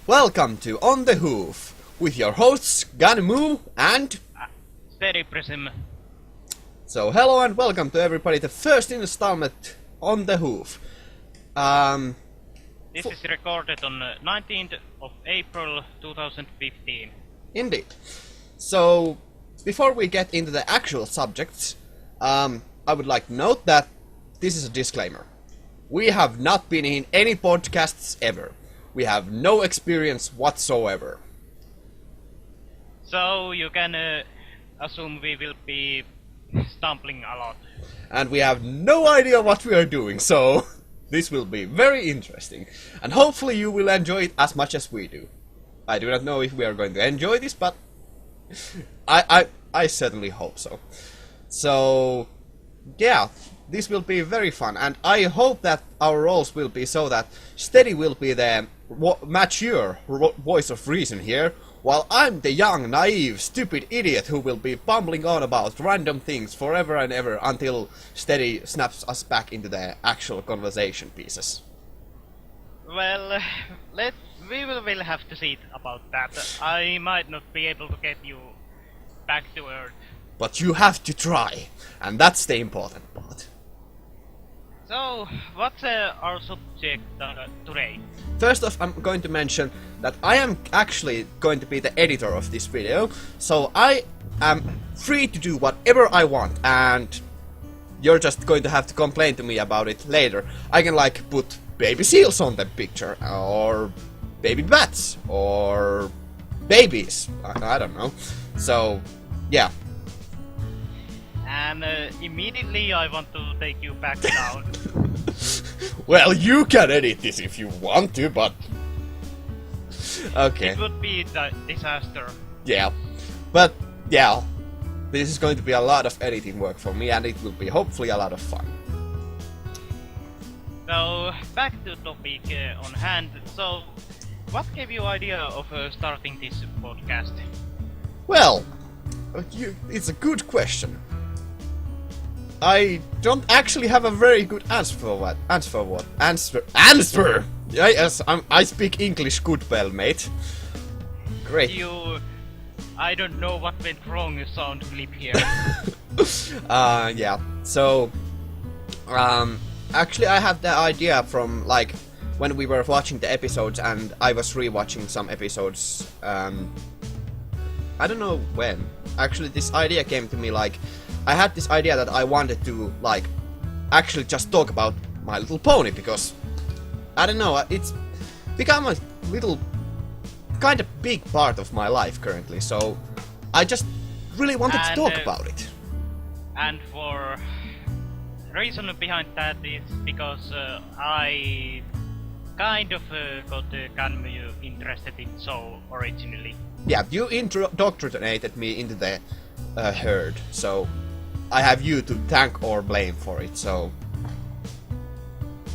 Welcome to On the Hoof, with your hosts Gunmoo and... Steady Prism. So hello and welcome to everybody, the first installment On the Hoof. This is recorded on 19th of April 2015. Indeed. So, before we get into the actual subjects, I would like to note that this is a disclaimer. We have not been in any podcasts ever. We have no experience whatsoever. So you can assume we will be stumbling a lot. And we have no idea what we are doing, so this will be very interesting. And hopefully you will enjoy it as much as we do. I do not know if we are going to enjoy this, but I certainly hope so. So, yeah, this will be very fun, and I hope that our roles will be so that Steady will be the mature voice of reason here, while I'm the young, naive, stupid idiot who will be bumbling on about random things forever and ever until Steady snaps us back into the actual conversation pieces. Well, we will have to see about that. I might not be able to get you back to Earth. But you have to try, and that's the important part. So, what's our subject today? First off, I'm going to mention that I am actually going to be the editor of this video, so I am free to do whatever I want, and you're just going to have to complain to me about it later. I can like put baby seals on the picture, or baby bats, or babies, I don't know. So, yeah. And immediately I want to take you back down. Well, you can edit this if you want to, but... Okay. It would be a disaster. Yeah. But, yeah. This is going to be a lot of editing work for me, and it will be hopefully a lot of fun. So, back to topic on hand. So, what gave you idea of starting this podcast? Well, it's a good question. I don't actually have a very good answer for what. Answer! Yes, I speak English good well, mate. Great. I don't know what went wrong, sound clip here. Yeah. So, actually I have the idea from, like, when we were watching the episodes and I was rewatching some episodes, I don't know when. Actually, this idea came to me, like, I had this idea that I wanted to, like, actually just talk about My Little Pony, because, I don't know, it's become a little, kind of big part of my life currently, so I just really wanted to talk about it. And for reason behind that is because I kind of got Gunmoo interested in so originally. Yeah, you indoctrinated me into the herd, so I have you to thank or blame for it, so...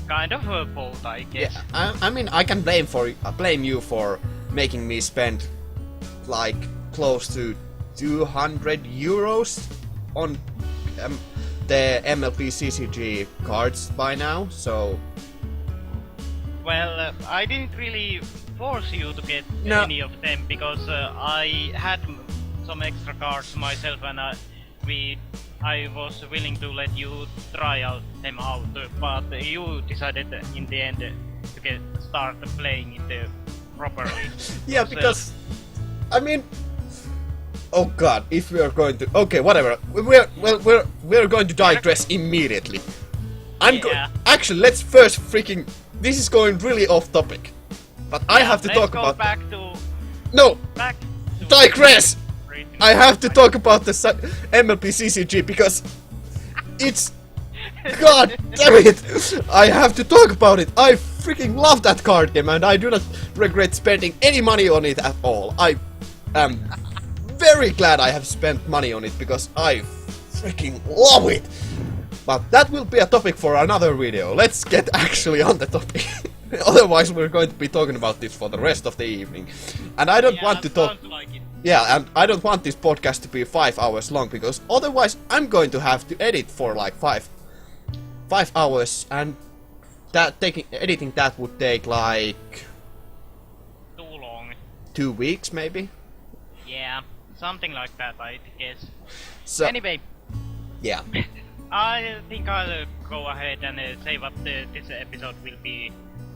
Kind of both, I guess. Yeah, I mean, I can blame you for making me spend, like, close to 200 euros on the MLP CCG cards by now, so... Well, I didn't really force you to get any of them, because I had some extra cards myself, and I was willing to let you try them out, but you decided in the end to start playing it properly. Yeah, because I mean, oh god, if we are going to, okay, whatever, we're going to digress immediately. Actually, let's first freaking. This is going really off topic, but I have to talk about. Back to. No. Back to digress. I have to talk about the MLP CCG because it's... God damn it! I have to talk about it! I freaking love that card game and I do not regret spending any money on it at all. I am very glad I have spent money on it because I freaking love it! But that will be a topic for another video. Let's get actually on the topic. Otherwise we're going to be talking about this for the rest of the evening. And I don't want to talk... Like it. Yeah, and I don't want this podcast to be 5 hours long, because otherwise I'm going to have to edit for like 5 hours, and editing that would take like... Too long. 2 weeks maybe. Yeah, something like that, I guess. So Anyway, yeah. I think I'll go ahead and say what this episode will be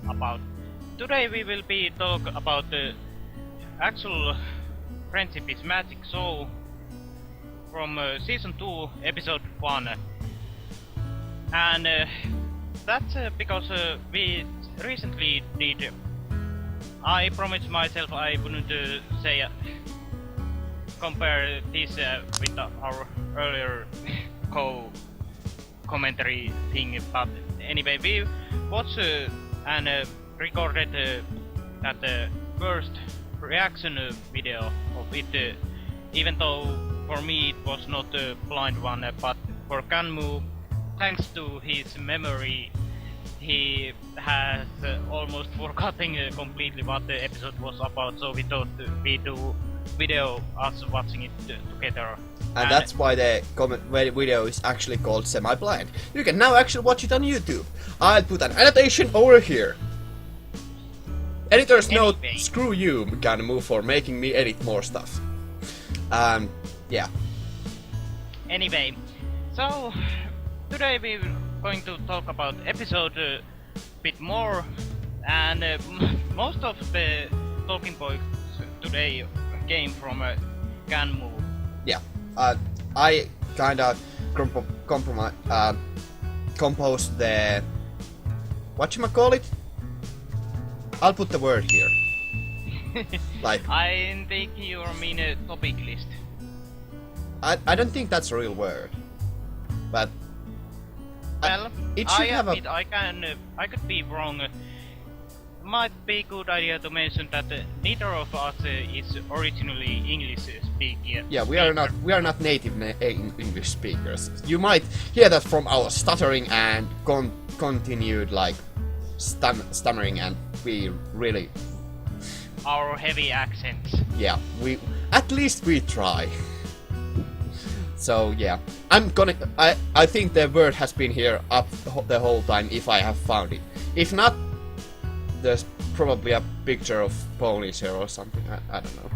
about. Today we will be talk about the actual Friendship is Magic show from season 2, episode 1. And that's because we recently did. I promised myself I wouldn't say compare this with our earlier commentary thing, but anyway, we watched and recorded that first reaction video of it, even though for me it was not a blind one, but for Kanmu, thanks to his memory, he has almost forgotten completely what the episode was about, so we thought we do video us watching it together. And that's why the video is actually called Semi-Blind. You can now actually watch it on YouTube. I'll put an annotation over here. Editor's note, screw you, Kanmu, for making me edit more stuff. Yeah. Anyway, so today we're going to talk about episode a bit more, and most of the talking points today came from Kanmu. Yeah. I kinda composed the... whatchamacallit? I'll put the word here. Like... I think you mean a topic list. I don't think that's a real word. But... well, it should have admit I could be wrong. Might be a good idea to mention that neither of us is originally English speaking. Yeah, we are not native English speakers. You might hear that from our stuttering and continued like stammering, and we really... our heavy accents. Yeah, at least we try. So yeah, I think the word has been here up the whole time if I have found it. If not, there's probably a picture of ponies here or something. I don't know.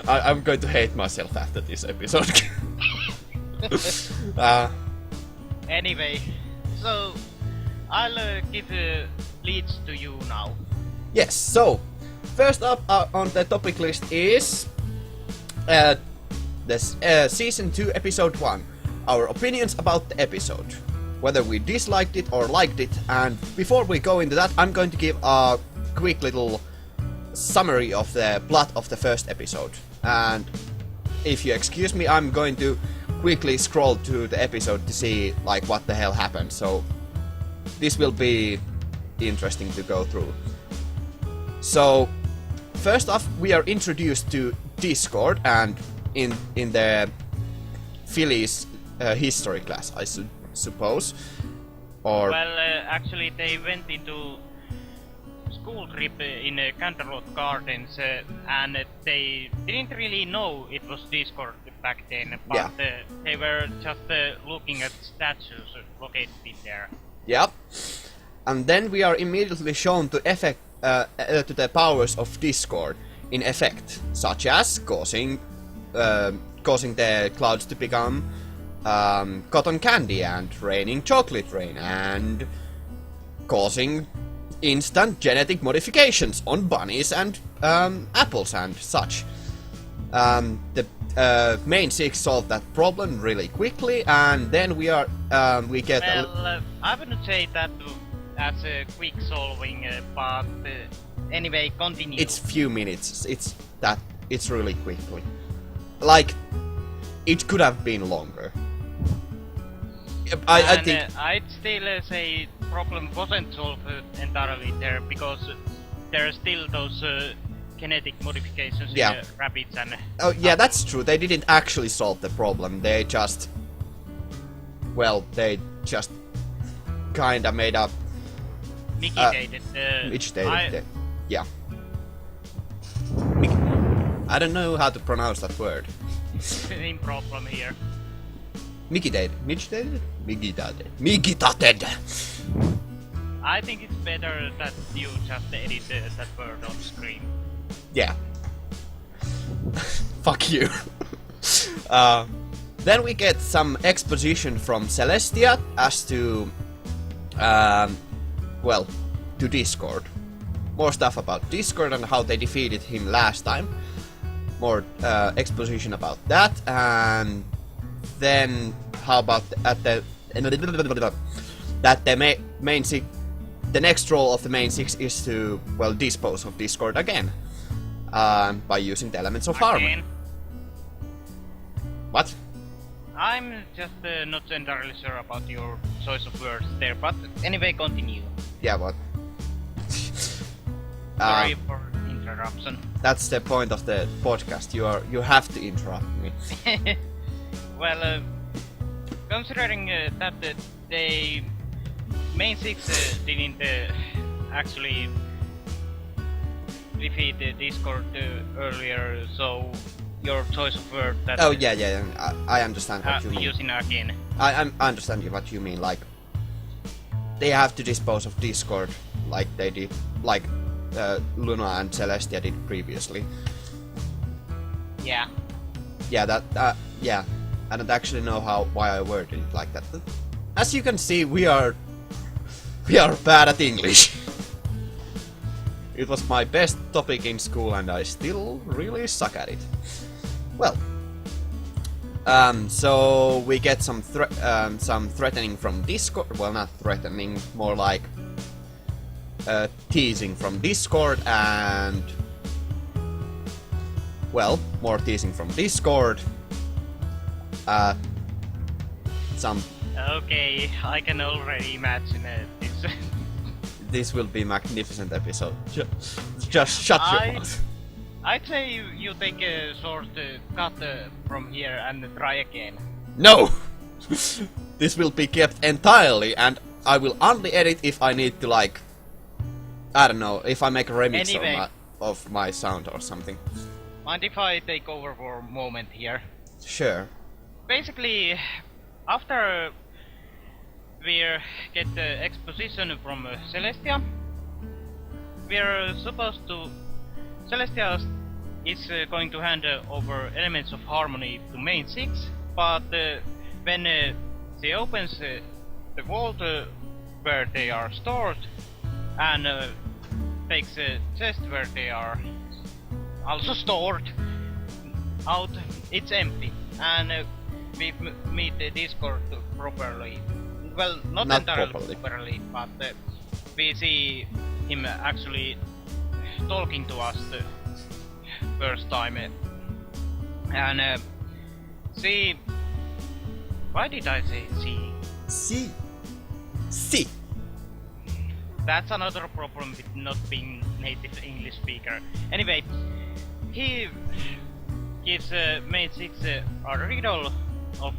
I'm going to hate myself after this episode. Anyway, so I'll give leads to you now. Yes, so first up on the topic list is this season 2 episode 1. Our opinions about the episode, whether we disliked it or liked it. And before we go into that, I'm going to give a quick little summary of the plot of the first episode. And if you excuse me, I'm going to quickly scroll to the episode to see like what the hell happened. So this will be interesting to go through. So first off, we are introduced to Discord, and in the Philly's history class, I suppose. Or well, actually they went into school trip in Canterlot Gardens, and they didn't really know it was Discord back then, but they were just looking at statues located in there. Yep. And then we are immediately shown to the powers of Discord in effect, such as causing the clouds to become cotton candy and raining chocolate rain, and causing instant genetic modifications on bunnies and apples and such. The main six solve that problem really quickly, and then we get. Well, I wouldn't say that as a quick solving, but anyway, continue. It's few minutes. It's really quickly. Like, it could have been longer. I think I'd still say problem wasn't solved entirely there, because there are still those genetic modifications in the rabbits and... oh yeah, that's true. They didn't actually solve the problem. They just... well, they just kinda made up... mitigated. Yeah. I don't know how to pronounce that word. Same problem here. Mitigated. I think it's better that you just edit that word on screen. Yeah. Fuck you. Then we get some exposition from Celestia as to, well, to Discord. More stuff about Discord and how they defeated him last time. More exposition about that, and then how about the next role of the main six is to, well, dispose of Discord again by using the elements of armor. What? I'm just not entirely sure about your choice of words there, but anyway, continue. Yeah, what? Sorry for interruption. That's the point of the podcast. You have to interrupt me. Well, considering that the main six didn't actually defeat the Discord earlier, so your choice of word that... Oh, yeah, I understand what you mean. Using again. I understand what you mean, like, they have to dispose of Discord like they did, like Luna and Celestia did previously. Yeah. Yeah, yeah. I don't actually know why I worded it like that. But as you can see, we are bad at English. It was my best topic in school and I still really suck at it. Well, so we get some threatening from Discord. Well, not threatening, more like teasing from Discord, and well, more teasing from Discord. Some. Okay, I can already imagine this. This will be a magnificent episode. Just shut your mouth. I'd say you take a short cut from here and try again. No! This will be kept entirely, and I will only edit if I need to, like, I don't know, if I make a remix anyway, of my sound or something. Mind if I take over for a moment here? Sure. Basically, after we get the exposition from Celestia, we're supposed to... Celestia is going to hand over elements of harmony to main six, but when she opens the vault where they are stored and takes a chest where they are also stored out, it's empty, and we meet the Discord properly. Well, not entirely properly, but we see him actually talking to us the first time, and see. Why did I say see? See. That's another problem with not being native English speaker. Anyway, he gives main six a riddle of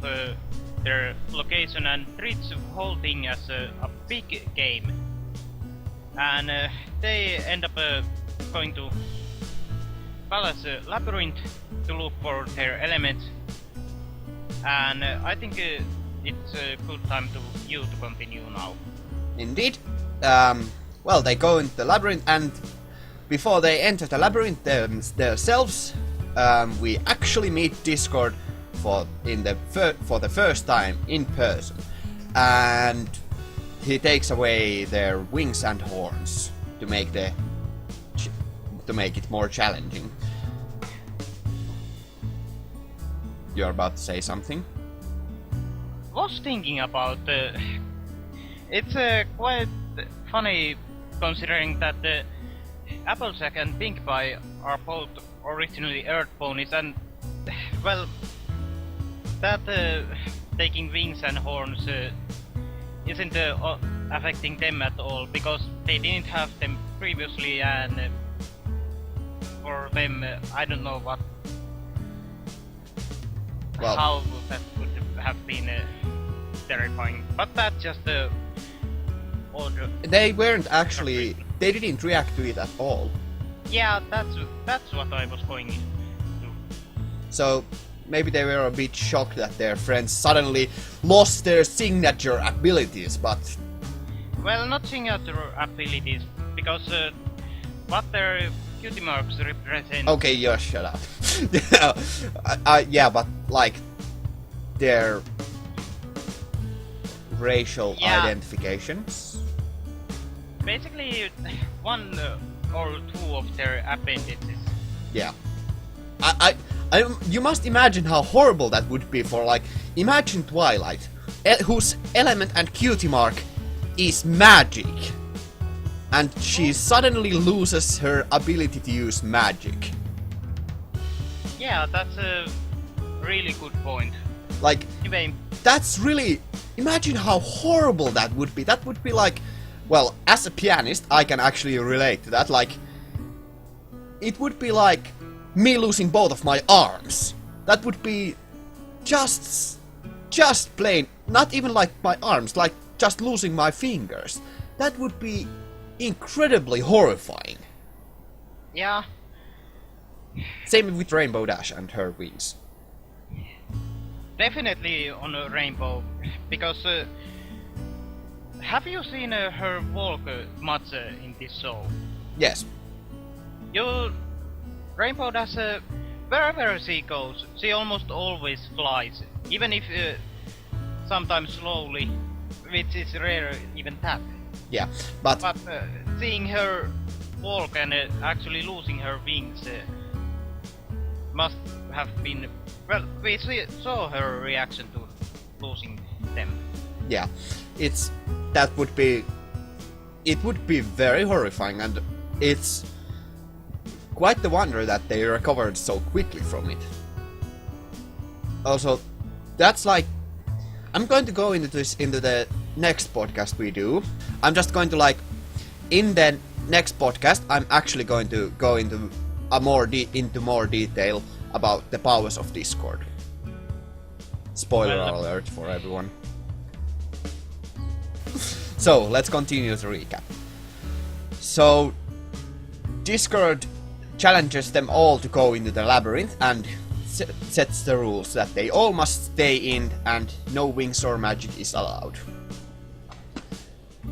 their location and treats the whole thing as a big game, and they end up going to Palace Labyrinth to look for their elements, and I think it's a good time to you to continue now. Indeed. Well, they go into the labyrinth, and before they enter the labyrinth themselves, we actually meet Discord for the first time in person, and he takes away their wings and horns to make it more challenging. You're about to say something? Was thinking about it's quite funny considering that Applejack and Pink Pie are both originally Earth ponies, and well, that taking wings and horns isn't affecting them at all because they didn't have them previously, and for them I don't know what how that would have been terrifying, but that's just order. They weren't actually. They didn't react to it at all. Yeah, that's what I was going to. So maybe they were a bit shocked that their friends suddenly lost their signature abilities, but well, not seeing out their abilities, because what their cutie marks represent. Okay, just shut up. Yeah, but like their racial identifications. Basically, one or two of their appendices. Yeah. You must imagine how horrible that would be for, like, imagine Twilight, whose element and cutie mark is magic. And she suddenly loses her ability to use magic. Yeah, that's a really good point. Like, Anyway, that's really... Imagine how horrible that would be. That would be like... Well, as a pianist, I can actually relate to that. Like, it would be like me losing both of my arms. That would be just plain, not even like my arms, like just losing my fingers. That would be incredibly horrifying. yeah, Same with Rainbow Dash and her wings. definitely on a Rainbow, because have you seen her walk much in this show? Yes. Rainbow Dash, wherever she goes, she almost always flies, even if sometimes slowly, which is rare even that. Yeah, but Seeing her walk and actually losing her wings must have been... Well, we saw her reaction to losing them. yeah, it would be very horrifying, and it's quite the wonder that they recovered so quickly from it. Also, that's like, I'm going to go into the next podcast we do. I'm just going to, like, in the next podcast, I'm actually going to go into more detail about the powers of Discord. Spoiler alert for everyone. So, let's continue the recap. So, Discord challenges them all to go into the labyrinth and sets the rules that they all must stay in and no wings or magic is allowed.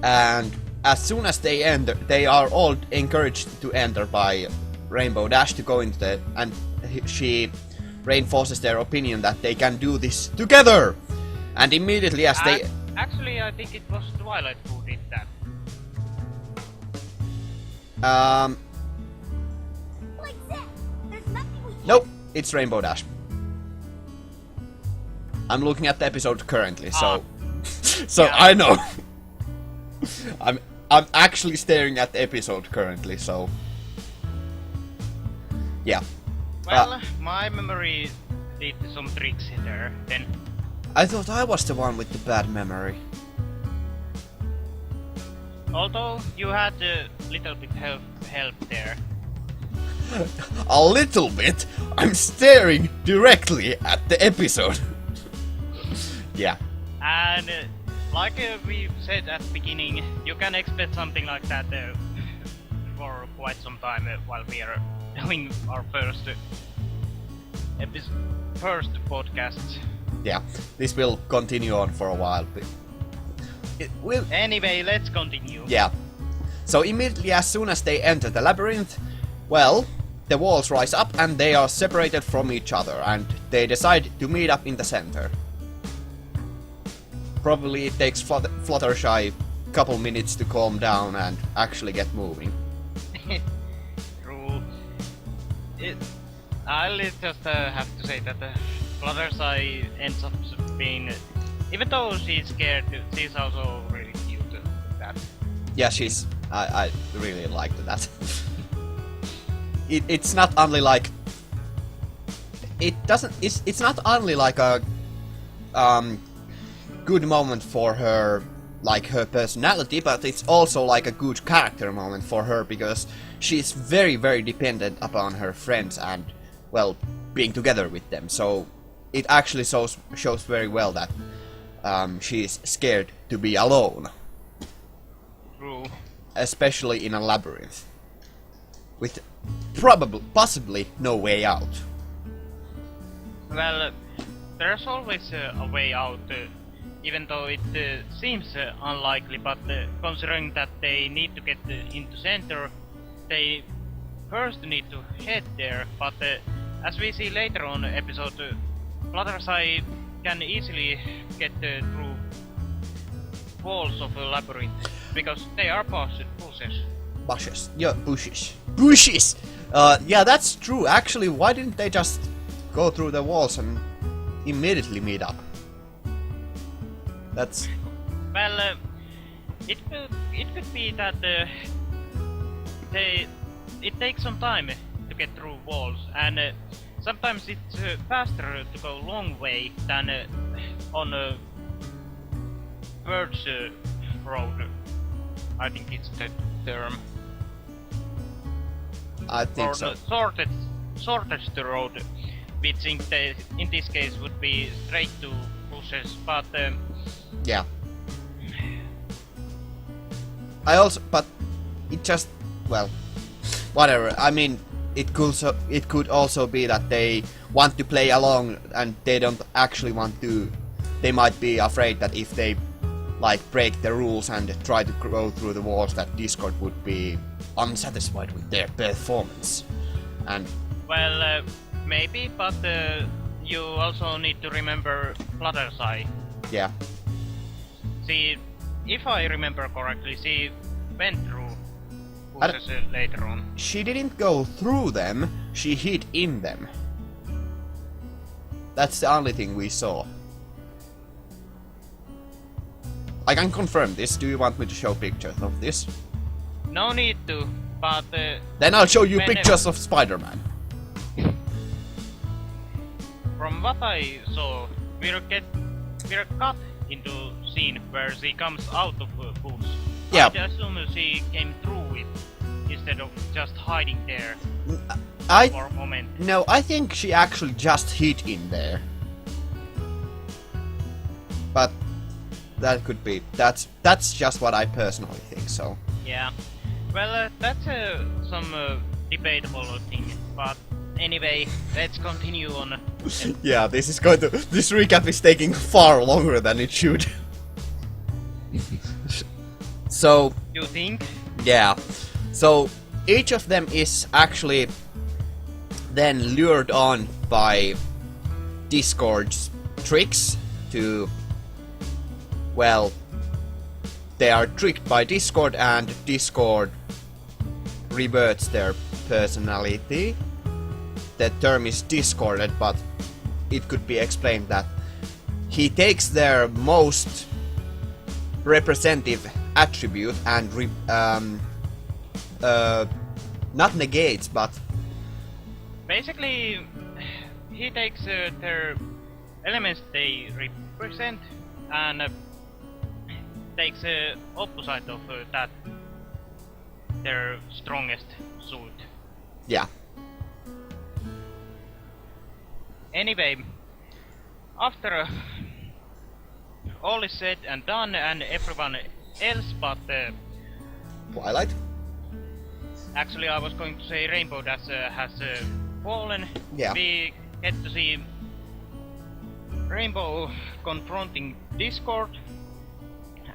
And as soon as they enter, they are all encouraged to enter by Rainbow Dash to go into the... and she reinforces their opinion that they can do this together! And immediately as they... Actually, I think it was Twilight who did that. Like that. There's nothing we Nope, it's Rainbow Dash. I'm looking at the episode currently, so... so Yeah. I know. I'm actually staring at the episode currently, so... Yeah. Well, my memory did some tricks there, then. I thought I was the one with the bad memory. Although you had a little bit help there. A little bit? I'm staring directly at the episode. Yeah. And like we said at the beginning, you can expect something like that for quite some time while we are doing our first podcast. Yeah. This will continue on for a while. But it will... Anyway, let's continue. Yeah. So immediately as soon as they enter the labyrinth, well, the walls rise up and they are separated from each other and they decide to meet up in the center. Probably it takes Fluttershy a couple minutes to calm down and actually get moving. True. I'll just have to say that Fluttershy ends up being... even though she's scared, she's also really cute with that. Yeah, she's... I really liked that. It's not only like... It doesn't... It's not only like a... good moment for her, like her personality, but it's also like a good character moment for her because she's very, very dependent upon her friends and, well, being together with them. So it actually shows very well that she's scared to be alone. True. Especially in a labyrinth. With possibly no way out. Well, there's always a way out even though it seems unlikely, but considering that they need to get into center, they first need to head there, but as we see later on episode, Fluttershy can easily get through walls of a labyrinth, because they are bushes. Bushes. Yeah, bushes. Bushes! Yeah, that's true. Actually, why didn't they just go through the walls and immediately meet up? That's... Well, it could be that it takes some time to get through walls, and sometimes it's faster to go long way than on a bird's road. I think it's the term. I think or so. Shortest road, which in this case would be straight to bushes, but Yeah. I also, but it just, well, whatever. I mean, it could also be that they want to play along and they don't actually want to. They might be afraid that if they like break the rules and try to go through the walls, that Discord would be unsatisfied with their performance. And well, maybe, but you also need to remember Fluttershy. yeah, See, if I remember correctly, she went through I bushes later on. she didn't go through them. She hid in them. That's the only thing we saw. I can confirm this. Do you want me to show pictures of this? No need to, but Then I'll show you whenever- pictures of Spider-Man. From what I saw, we're cut into scene where she comes out of bush. Yeah. I'd assume she came through it instead of just hiding there I for a moment. No, I think she actually just hid in there. But that could be. That's just what I personally think. So Yeah. Well, that's some debatable thing, but anyway, let's continue on. yeah, this recap is taking far longer than it should. So You think? yeah, so each of them is actually then lured on by Discord's tricks to, well, they are tricked by Discord and Discord reverts their personality. The term is discorded, but it could be explained that he takes their most representative attribute and not negates, but Basically, he takes their elements they represent and takes opposite of that, their strongest suit. yeah. Anyway, after all is said and done, and everyone else but Twilight. actually I was going to say Rainbow Dash has fallen. Yeah. We get to see Rainbow confronting Discord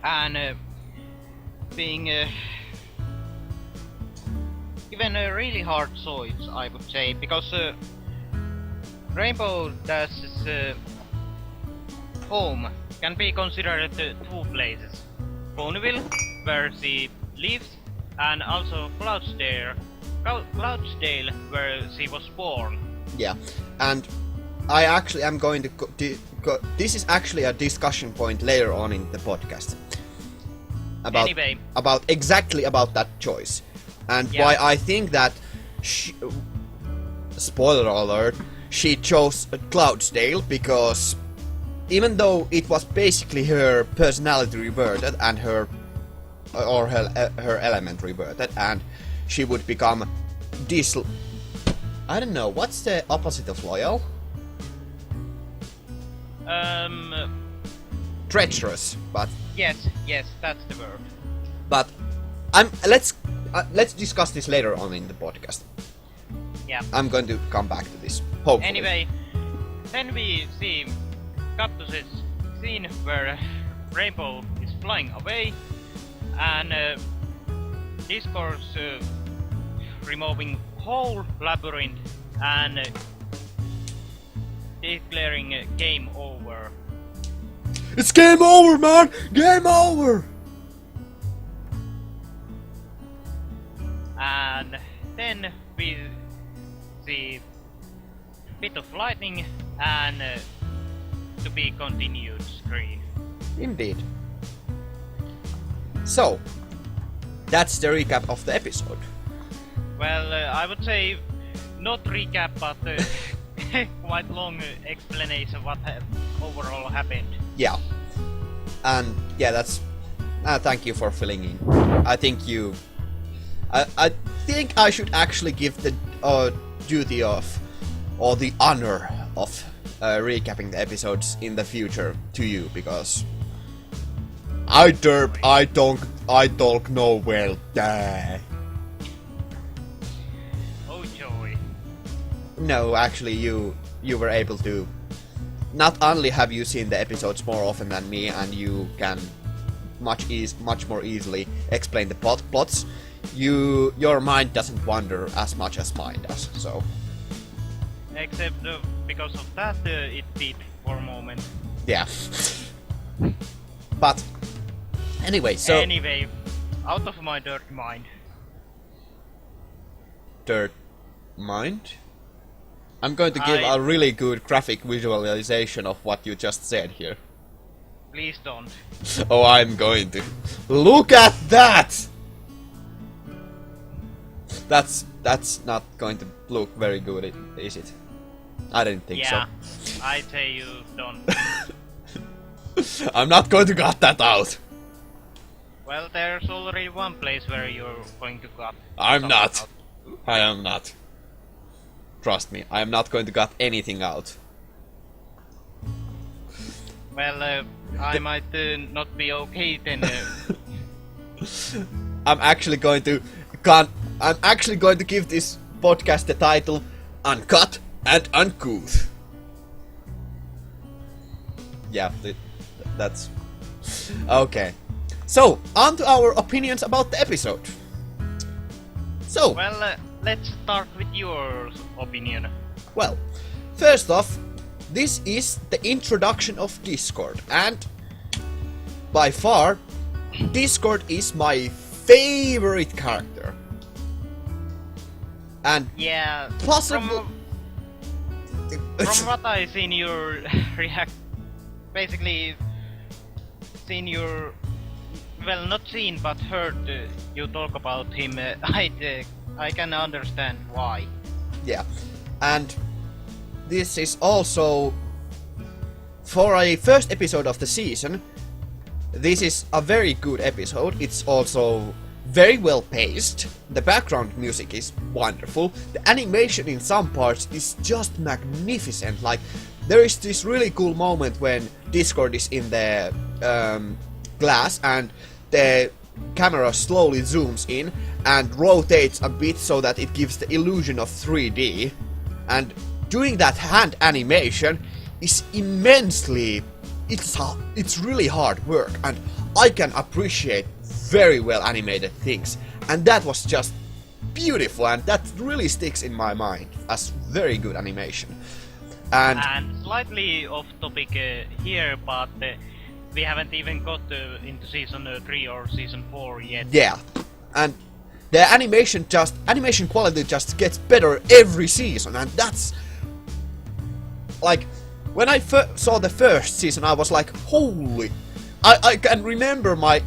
and being given a really hard choice, I would say, because Rainbow Dash's home can be considered two places: Ponyville, where she lives, and also Cloudsdale, where she was born. Yeah, and I actually am going to this is actually a discussion point later on in the podcast about Anyway. exactly about that choice, and Yeah. why I think that spoiler alert, she chose Cloudsdale, because even though it was basically her personality reverted and her element reverted, and she would become I don't know, what's the opposite of loyal? Treacherous, but Yes, that's the word. let's discuss this later on in the podcast. Yeah. I'm going to come back to this. Hopefully. Anyway, then we see Cactus's scene where Rainbow is flying away and Discord's removing whole labyrinth and declaring game over. It's game over, man! Game over! And then we see bit of lightning and to be continued screen. Indeed. So, that's the recap of the episode. Well, I would say not recap, but quite long explanation what overall happened. Yeah. And yeah, that's... thank you for filling in. I think you... I think I should actually give the duty of, or the honor of recapping the episodes in the future to you, because I don't know well. Oh joy. No, actually you were able to. Not only have you seen the episodes more often than me, and you can much more easily explain the plots. Your mind doesn't wander as much as mine does, so... Except because of that, it did for a moment. Yeah. But... Anyway, so... Anyway, out of my dirty mind. Dirt mind? I'm going to give a really good graphic visualization of what you just said here. Please don't. Oh, I'm going to. Look at that! That's not going to look very good, is it? I didn't think so. Yeah, I tell you, don't. I'm not going to cut that out. Well, there's already one place where you're going to cut. I'm something not. out. I am not. Trust me, I am not going to cut anything out. Well, I might not be okay then. I'm actually going to give this podcast the title Uncut and Uncouth. Yeah, that's okay. So, on to our opinions about the episode. So, Well, let's start with your opinion. well, first off, this is the introduction of Discord, and by far, Discord is my favorite character. And Yeah, possible. from what I seen your react, basically seen your, well, not seen but heard you talk about him, I can understand why. Yeah, and this is also, for a first episode of the season, this is a very good episode. It's also very well paced. The background music is wonderful. The animation in some parts is just magnificent. Like, there is this really cool moment when Discord is in the glass and the camera slowly zooms in and rotates a bit so that it gives the illusion of 3D. And doing that hand animation is immensely... It's really hard work, and I can appreciate very well animated things, and that was just beautiful, and that really sticks in my mind as very good animation. And slightly off topic here, but we haven't even got into season 3 or season 4 yet. yeah, and the animation quality just gets better every season, and that's like, when I saw the first season, I was like, holy... I can remember my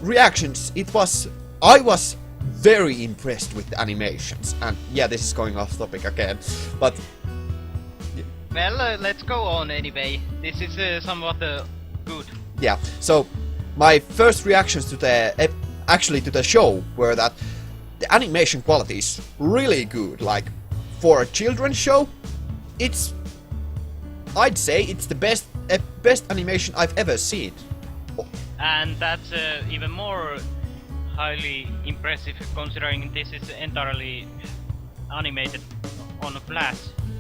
reactions. I was very impressed with the animations. And yeah, this is going off topic again, but... Well, let's go on anyway. This is somewhat good. Yeah, so my first reactions to the show were that the animation quality is really good. Like, for a children's show, I'd say it's the best animation I've ever seen. And that's even more highly impressive considering this is entirely animated on Flash.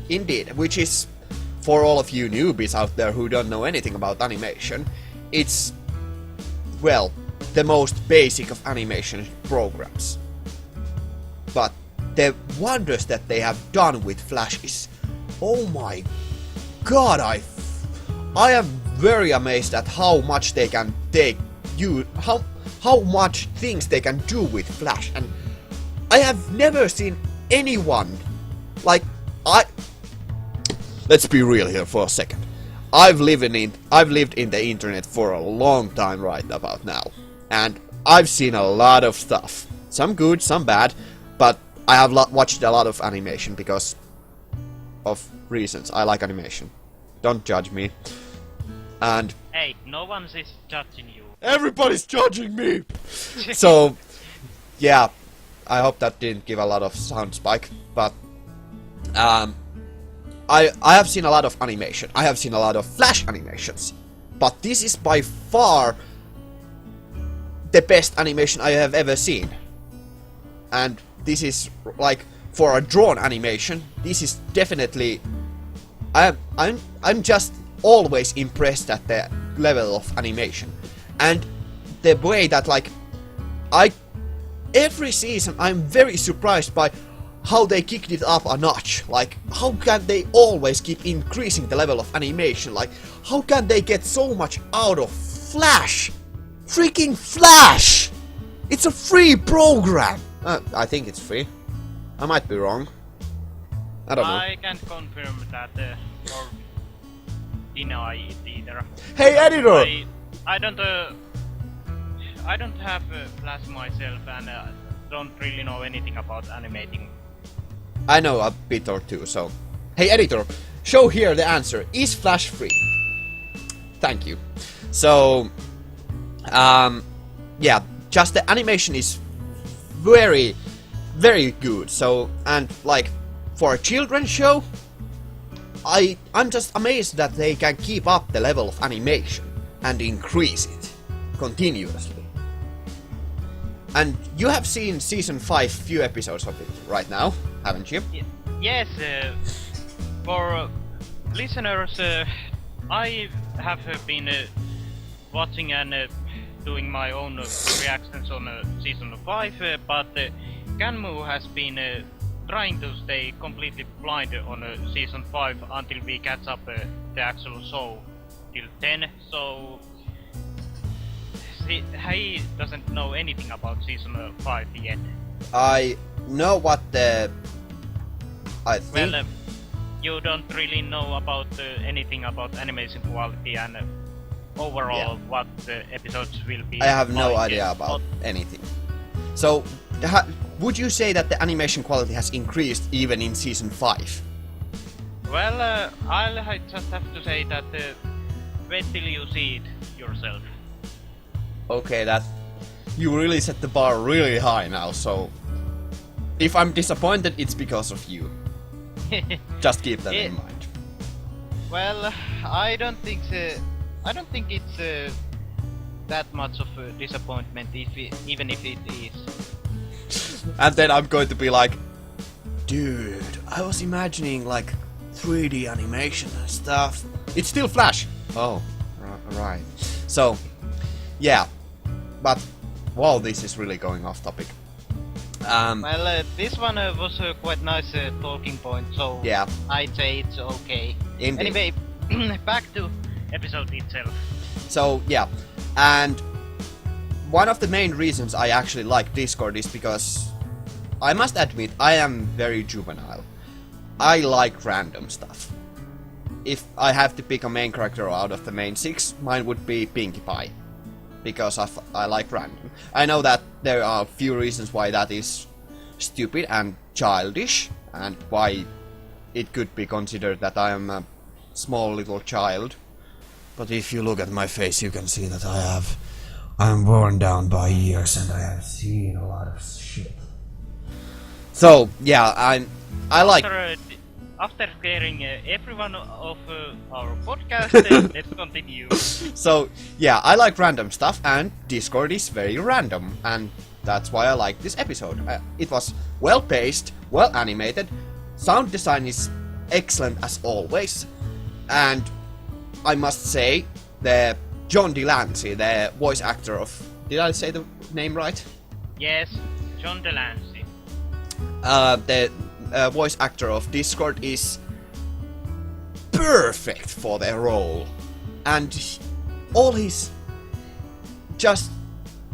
Indeed, which is for all of you newbies out there who don't know anything about animation, it's, well, the most basic of animation programs. But the wonders that they have done with Flash is, oh my god, I am very amazed at how much they can how much things they can do with Flash, and I have never seen anyone like let's be real here for a second. I've lived in the internet for a long time right about now, and I've seen a lot of stuff. Some good, some bad, but I have watched a lot of animation because of reasons. I like animation. Don't judge me. And Hey, no one is judging you. everybody's judging me! So, yeah, I hope that didn't give a lot of sound spike, but I have seen a lot of animation. I have seen a lot of Flash animations, but this is by far the best animation I have ever seen. And this is like, for a drawn animation, this is definitely, I'm just always impressed at the level of animation. And the way that, like, every season I'm very surprised by how they kicked it up a notch. Like, how can they always keep increasing the level of animation? Like, how can they get so much out of Flash? Freaking Flash! It's a free program! I think it's free. I might be wrong. I don't know. I can't confirm that or deny it either. Hey, editor! I don't have Flash myself and don't really know anything about animating. I know a bit or two, so... Hey, editor, show here the answer. Is Flash free? Thank you. So... yeah, just the animation is very, very good. So, and like, for a children's show, I'm just amazed that they can keep up the level of animation and increase it continuously. And you have seen season 5 few episodes of it right now, haven't you? Yes, for listeners, I have been watching and doing my own reactions on season 5, but Ganmu has been trying to stay completely blind on season 5 until we catch up the actual show till 10, so he doesn't know anything about season 5 yet. I know what the... I think... Well, you don't really know about anything about animation quality and overall what the episodes will be. I have no like, idea about anything. So, would you say that the animation quality has increased even in season 5? Well, I'll just have to say that wait till you see it yourself. Okay, that... You really set the bar really high now, so... If I'm disappointed, it's because of you. Just keep that in mind. Well, I don't think it's that much of a disappointment, even if it is. And then I'm going to be like, dude, I was imagining like 3D animation and stuff. It's still Flash. Oh, right. So, yeah, but wow, this is really going off topic. Well, this one was a quite nice talking point, so yeah, I'd say it's okay. Indeed. Anyway, back to episode itself. So yeah, and one of the main reasons I actually like Discord is because I must admit I am very juvenile. I like random stuff. If I have to pick a main character out of the main 6, mine would be Pinkie Pie. Because I like random. I know that there are a few reasons why that is stupid and childish, and why it could be considered that I am a small little child. But if you look at my face, you can see that I'm worn down by years and I have seen a lot of shit. So yeah, I like. After scaring everyone of our podcast, let's continue. So yeah, I like random stuff, and Discord is very random, and that's why I like this episode. It was well paced, well animated, sound design is excellent as always, And I must say, the John Delancey, the voice actor of... Did I say the name right? Yes, John Delancey. The voice actor of Discord is perfect for the role. And all his... just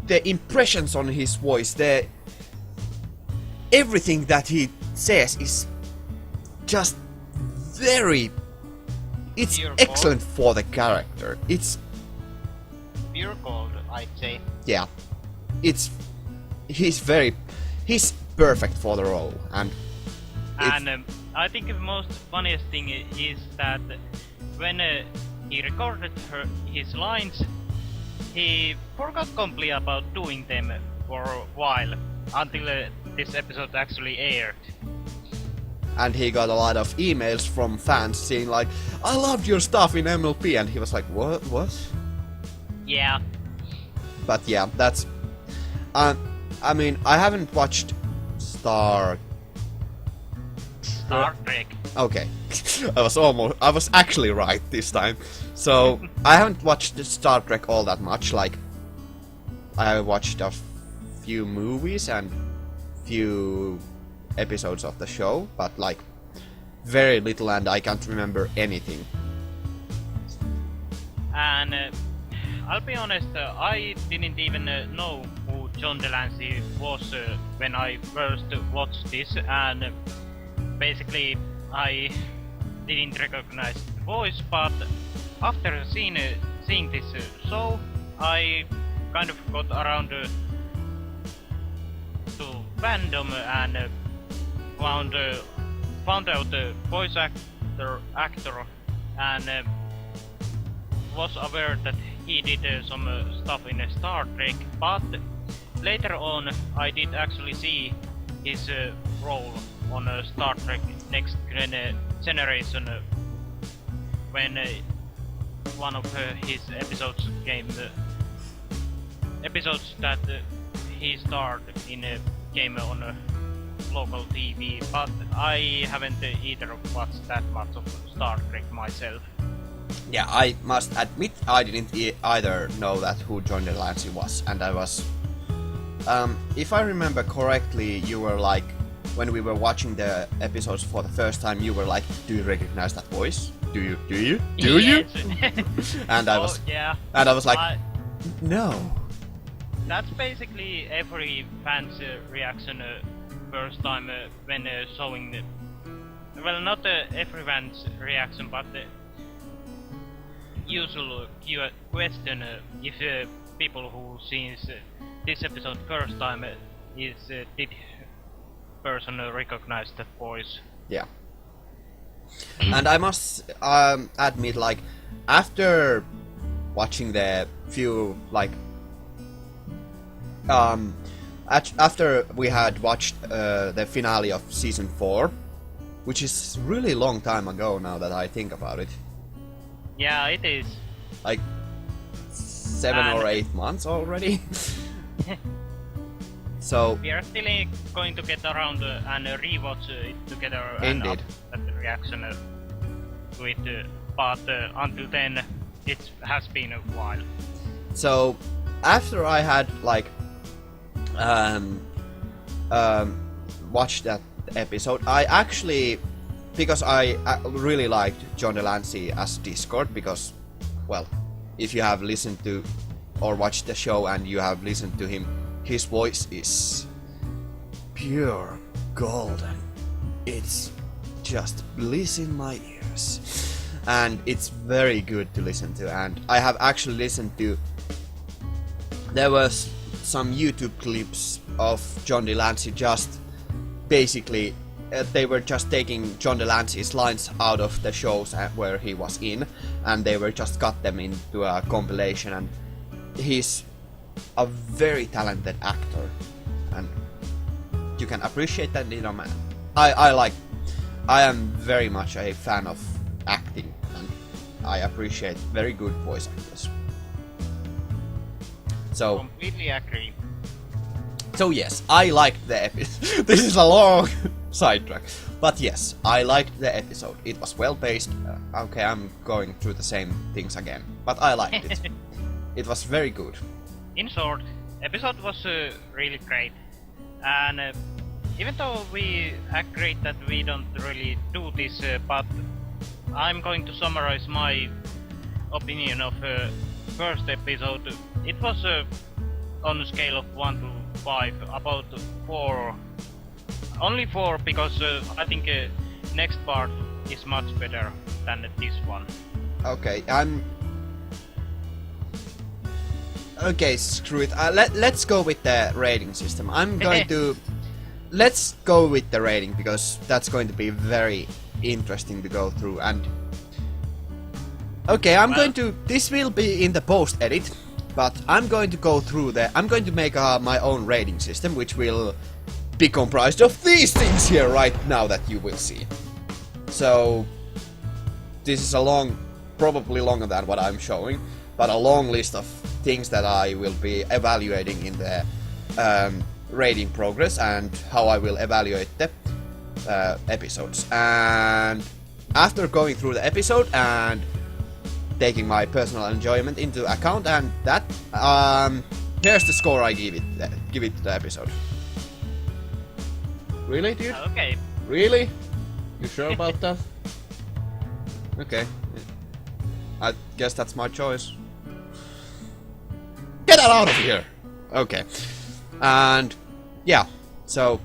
the impressions on his voice, everything that he says is just very... It's Pure excellent for the character. It's... Pure gold, I'd say. Yeah. It's... He's perfect for the role, and... And I think the most funniest thing is that when he recorded his lines, he forgot completely about doing them for a while, until this episode actually aired. And he got a lot of emails from fans saying like, I loved your stuff in MLP, and he was like, what? Yeah. But yeah, that's... I mean, I haven't watched Star Trek. Okay. I was actually right this time. So, I haven't watched the Star Trek all that much, like... I watched a few movies and few episodes of the show, but like very little, and I can't remember anything. And I'll be honest, I didn't even know who John Delancey was when I first watched this, and basically I didn't recognize the voice, but after seeing this show, I kind of got around to fandom and found out the voice actor and was aware that he did some stuff in Star Trek, but later on I did actually see his role on Star Trek Next Generation when one of his episodes episodes that he starred in came on local TV, but I haven't either watched that much of Star Trek myself. Yeah, I must admit I didn't either know that who John Delancey was, and I was... if I remember correctly, you were like, when we were watching the episodes for the first time, you were like, do you recognize that voice? Do you? Yes. And I was... Yeah. And I was like, no. That's basically every fan's reaction first time when showing the... Well, not every fan's reaction, but the usual question if people who sees this episode first time is did person recognize that voice. Yeah. And I must admit, like, after watching the few, like, after we had watched the finale of season 4, which is really long time ago now that I think about it. Yeah, it is. Like 7 or 8 months already. So we are still going to get around and rewatch it together. Indeed. And that reaction to it, but until then, it has been a while. So after I had like watched that episode, I actually, because I really liked John Delancey as Discord, because, well, if you have listened to or watched the show and you have listened to him, his voice is pure golden. It's just bliss in my ears, and it's very good to listen to. And I have actually listened to, there was some YouTube clips of John Delancey just basically they were just taking John Delancey's lines out of the shows where he was in, and they were just cut them into a compilation, and he's a very talented actor, and you can appreciate that in a man. I am very much a fan of acting, and I appreciate very good voice actors. So completely agree. So yes, I liked the episode. This is a long sidetrack, But yes, I liked the episode. It was well paced. Okay, I'm going through the same things again, but I liked it. It was very good. In short, episode was really great, and even though we agreed that we don't really do this, but I'm going to summarize my opinion of first episode. It was on a scale of 1 to 5, about 4. Only 4 because I think next part is much better than this one. Okay, Okay, screw it. Let's go with the rating system. I'm going to... Let's go with the rating, because that's going to be very interesting to go through, and... Okay, going to... This will be in the post-edit, but I'm going to go through I'm going to make my own rating system, which will be comprised of these things here right now that you will see. So... This is a long... Probably longer than what I'm showing, but a long list of things that I will be evaluating in the rating progress and how I will evaluate the episodes. And after going through the episode and taking my personal enjoyment into account and that, here's the score I give it to the episode. Really, dude? Okay. Really? You sure about that? Okay. I guess that's my choice. Get that out of here! Okay. And yeah, so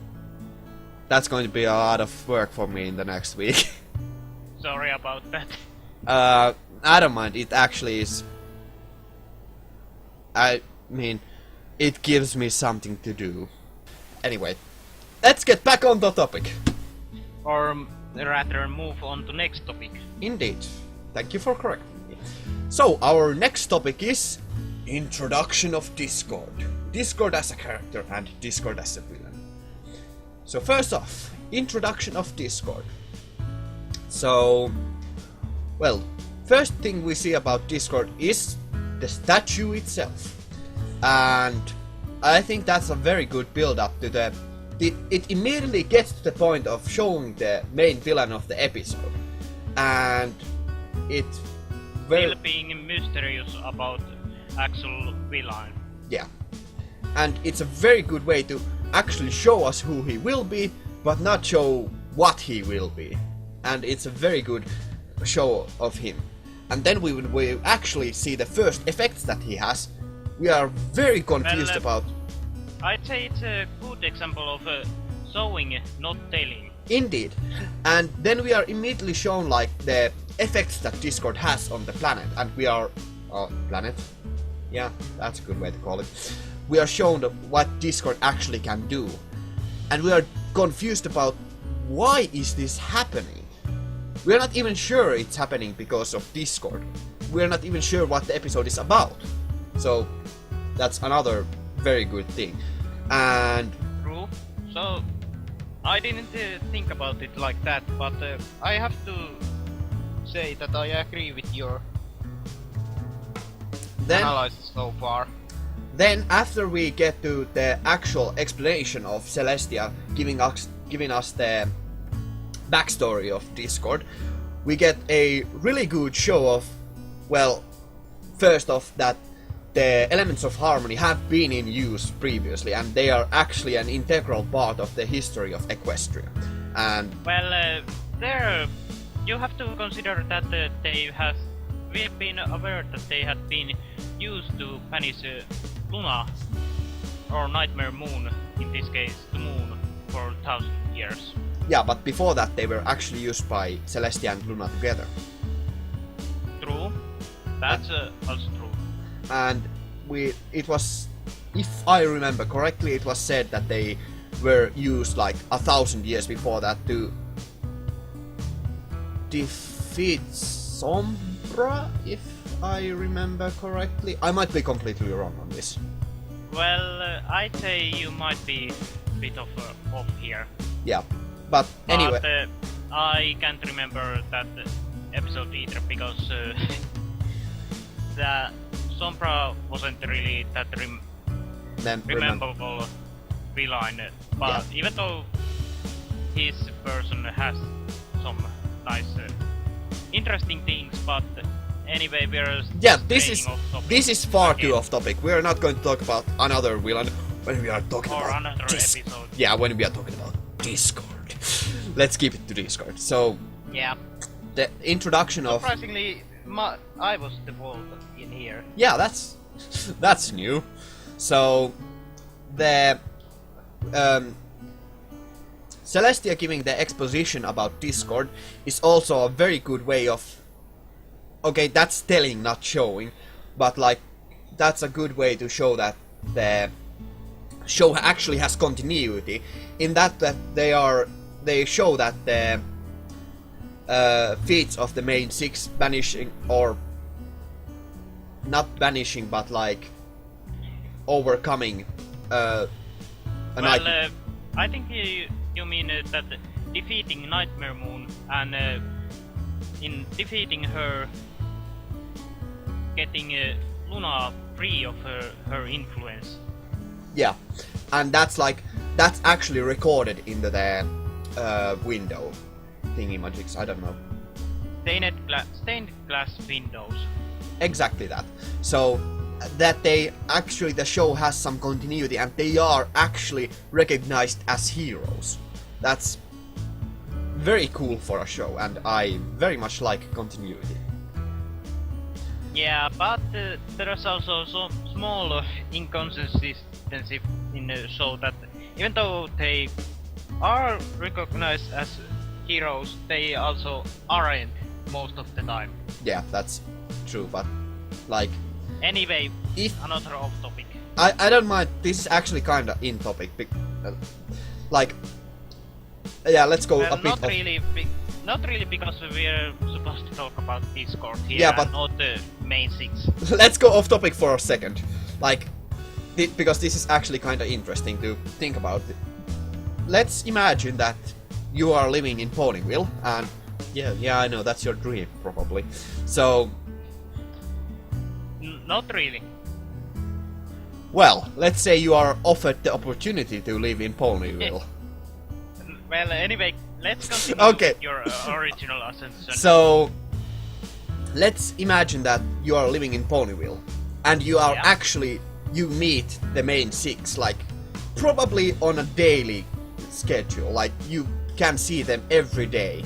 that's going to be a lot of work for me in the next week. Sorry about that. I don't mind, it actually is... I mean, it gives me something to do. Anyway, let's get back on the topic. Or rather move on to next topic. Indeed. Thank you for correcting me. So, our next topic is introduction of Discord. Discord as a character and Discord as a villain. So first off, introduction of Discord. So, well, first thing we see about Discord is the statue itself. And I think that's a very good build-up to the... It immediately gets to the point of showing the main villain of the episode. And it's very... Still being mysterious about actual villain. Yeah. And it's a very good way to actually show us who he will be, but not show what he will be. And it's a very good show of him. And then we actually see the first effects that he has. We are very confused about... I'd say it's a good example of showing, not telling. Indeed. And then we are immediately shown like the effects that Discord has on the planet. And we are... planet? Yeah, that's a good way to call it. We are shown what Discord actually can do. And we are confused about why is this happening. We are not even sure it's happening because of Discord. We are not even sure what the episode is about. So that's another very good thing. And True. So I didn't think about it like that, but I have to say that I agree with your analysis so far. Then after we get to the actual explanation of Celestia giving us the backstory of Discord, we get a really good show of, well, first off that the elements of harmony have been in use previously and they are actually an integral part of the history of Equestria. And well, there you have to consider that we've been aware that they had been used to banish Luna, or Nightmare Moon, in this case, the moon, for 1,000 years. Yeah, but before that they were actually used by Celestia and Luna together. True. That's also true. And it was, if I remember correctly, it was said that they were used like 1,000 years before that to defeat Sombra, if I remember correctly. I might be completely wrong on this. Well, I'd say you might be a bit off here. Yeah, but anyway. But I can't remember that episode either, because the Sombra wasn't really that rememberable villain. But even though his person has some nice, interesting things, but anyway, we're Yeah, straying off topic this is far again. too off topic. We are not going to talk about another villain when we are talking Or about another episode. Yeah, when we are talking about Discord. Let's keep it to Discord. So Yeah. the introduction of Surprisingly, I was the fault in here. yeah, that's new. So the Celestia giving the exposition about Discord is also a very good way of okay, that's telling, not showing, but like that's a good way to show that the show actually has continuity in that they show that the feats of the main six vanishing, or not vanishing but like overcoming a night. I think you mean that defeating Nightmare Moon and in defeating her, getting Luna free of her influence. Yeah, and that's actually recorded in the window thingy magics. I don't know. Stained glass windows. Exactly that. So that the show has some continuity and they are actually recognized as heroes. That's very cool for a show, and I very much like continuity. Yeah, but there is also some small inconsistency in the show that even though they are recognized as heroes, they also aren't most of the time. Yeah, that's true, but like Anyway, if another off topic. I don't mind. This is actually kinda in topic. Like, yeah, let's go Well, a bit not off. really, not really, because we're supposed to talk about Discord here, Yeah, but and not the main six. Let's go off topic for a second. Like, because this is actually kinda interesting to think about. Let's imagine that you are living in Ponyville, and yeah, I know that's your dream probably. So, Not really. well, let's say you are offered the opportunity to live in Ponyville. Well, anyway, let's continue Okay. with your original assumption. So, let's imagine that you are living in Ponyville, and you are Yeah. you meet the main six, like, probably on a daily schedule, like, you can see them every day.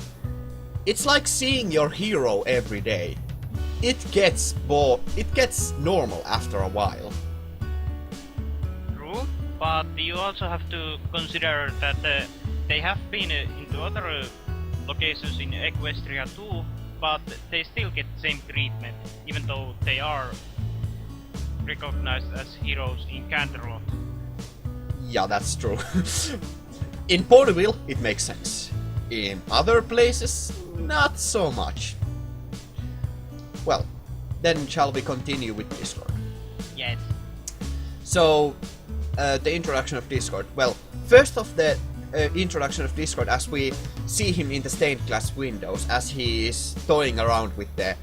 It's like seeing your hero every day. It gets normal after a while. True, but you also have to consider that they have been into other locations in Equestria too, but they still get the same treatment, even though they are recognized as heroes in Canterlot. Yeah, that's true. In Ponyville, it makes sense. In other places, not so much. Well, then shall we continue with Discord? Yes. So, the introduction of Discord. Well, first of the introduction of Discord, as we see him in the stained glass windows, as he is toying around with the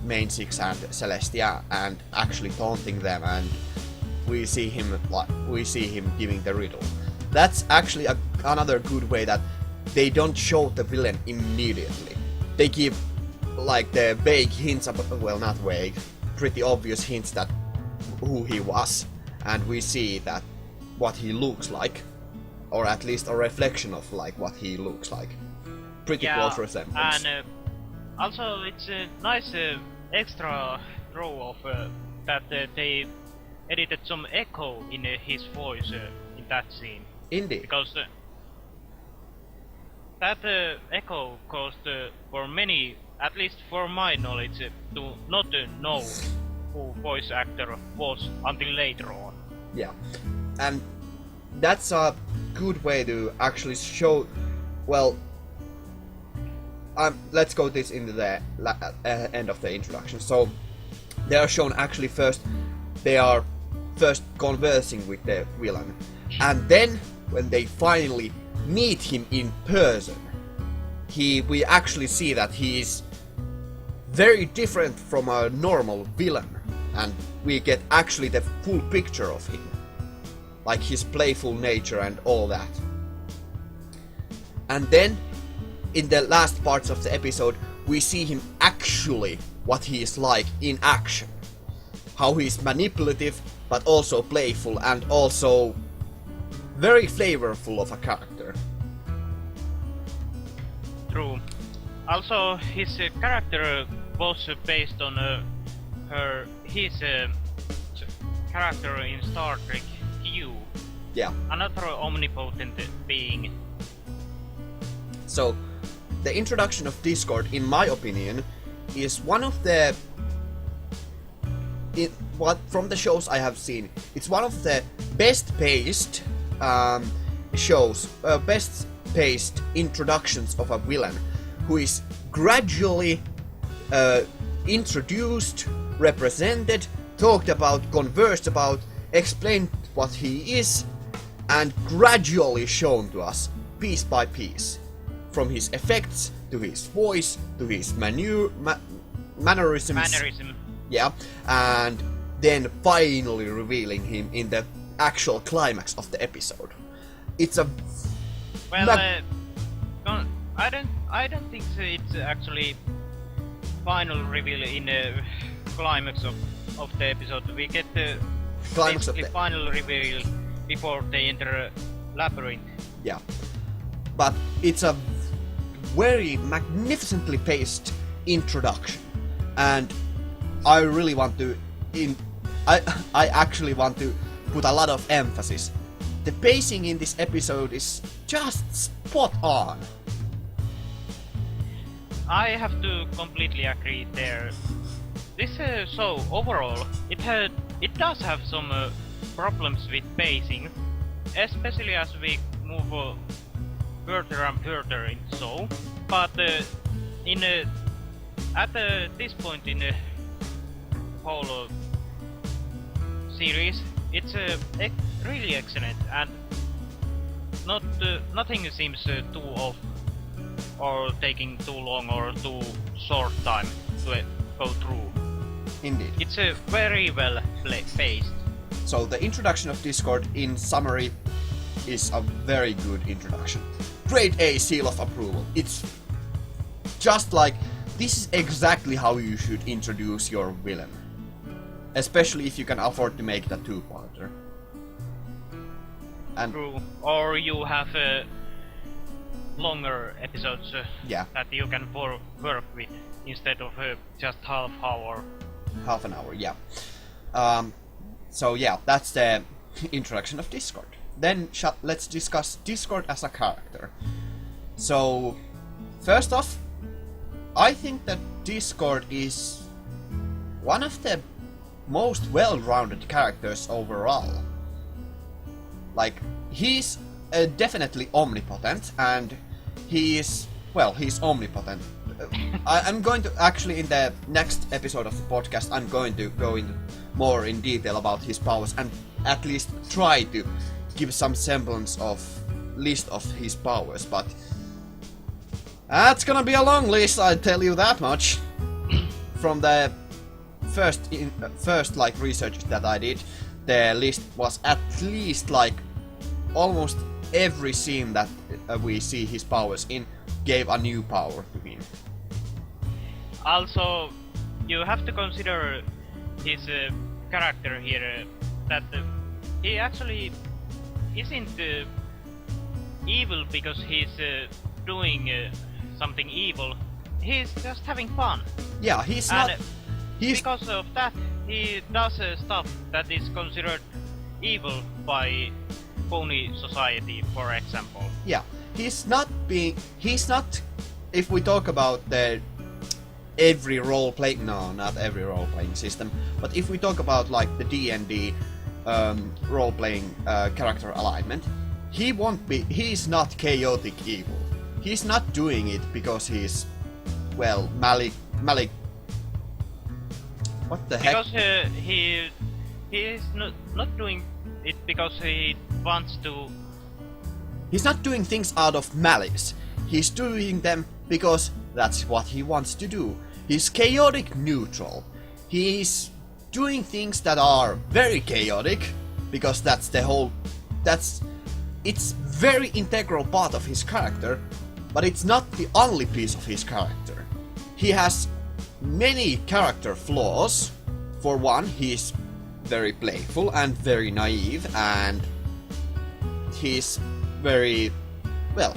main six and Celestia, and actually taunting them, and we see him giving the riddle. That's actually another good way that they don't show the villain immediately. They give like the vague hints about, well, not vague, pretty obvious hints that who he was, and we see that what he looks like, or at least a reflection of like what he looks like. Pretty close resemblance. And also it's a nice extra throw of that they edited some echo in his voice in that scene. Indeed. Because that echo caused for many, at least for my knowledge, to not know who voice actor was until later on. Yeah, and that's a good way to actually show. Well, let's go this into the end of the introduction. So they are shown actually first. They are first conversing with the villain, and then when they finally meet him in person, we actually see that he is very different from a normal villain, and we get actually the full picture of him, like his playful nature and all that. And then, in the last parts of the episode, we see him actually what he is like in action. How he's manipulative, but also playful, and also very flavorful of a character. True. Also, his character was based on his character in Star Trek Q. Yeah. Another omnipotent being. So, the introduction of Discord, in my opinion, is one of the... from the shows I have seen, it's one of the best-paced shows, best-paced introductions of a villain who is gradually introduced, represented, talked about, conversed about, explained what he is, and gradually shown to us, piece by piece. From his effects, to his voice, to his mannerisms. Mannerism. Yeah, and then finally revealing him in the actual climax of the episode. It's a... Well, I don't think so it's actually final reveal in the climax of the episode. We get the climax of the final reveal before they enter labyrinth. Yeah, but it's a very magnificently paced introduction, and I really want to I actually want to put a lot of emphasis. The pacing in this episode is just spot on. I have to completely agree there. This show overall, it does have some problems with pacing, especially as we move further and further in the show. But at this point in the whole series, it's really excellent, and nothing seems too off or taking too long or too short time to go through. Indeed. It's very well paced. So the introduction of Discord, in summary, is a very good introduction. Grade A seal of approval. It's just like, this is exactly how you should introduce your villain. Especially if you can afford to make it a two-parter. And True. Or you have longer episodes yeah, that you can work with instead of just half hour. half an hour, yeah. So yeah, that's the introduction of Discord. Then let's discuss Discord as a character. So, first off, I think that Discord is one of the most well-rounded characters overall. Like, he's definitely omnipotent, and he's omnipotent. I'm going to, actually, in the next episode of the podcast, I'm going to go into more in detail about his powers, and at least try to give some semblance of list of his powers, but that's gonna be a long list, I tell you that much. From the first like research that I did, the list was at least like almost every scene that we see his powers in gave a new power to him. Also, you have to consider his character here, that he actually isn't evil because he's doing something evil. He's just having fun. Yeah, he's And not. He's because of that, he does stuff that is considered evil by pony society, for example. yeah. He's not. If we talk about the every role playing, no, not every role playing system, but if we talk about like the D&D role playing character alignment, he won't be. He's not chaotic evil. He's not doing it because he's, well, Malik. What the heck? Because he is not doing it because he wants to. He's not doing things out of malice. He's doing them because that's what he wants to do. He's chaotic neutral. He's doing things that are very chaotic because that's it's very integral part of his character, but it's not the only piece of his character. He has many character flaws. For one, he's very playful and very naive, and he's very, well,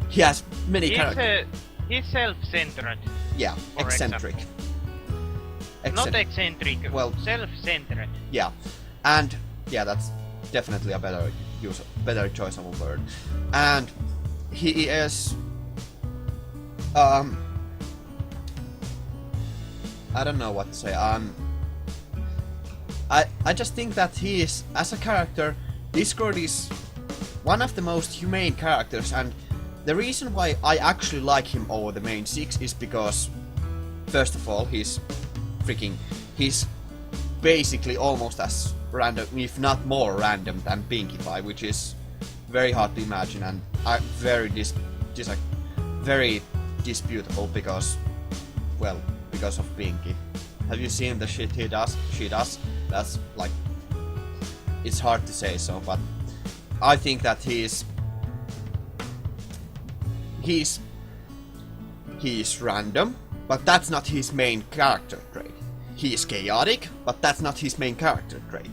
he has many characters. He's self-centered. Yeah, for eccentric. Not eccentric, well, self-centered. Yeah, and yeah, that's definitely a better choice of a word. And he is, I don't know what to say. I just think that he is, as a character, Discord is one of the most humane characters, and the reason why I actually like him over the main six is because, first of all, he's basically almost as random, if not more random, than Pinkie Pie, which is very hard to imagine and very disputable because of Pinkie. Have you seen the shit she does? That's like, it's hard to say so, but I think that he's random, but that's not his main character trait. He is chaotic, but that's not his main character trait.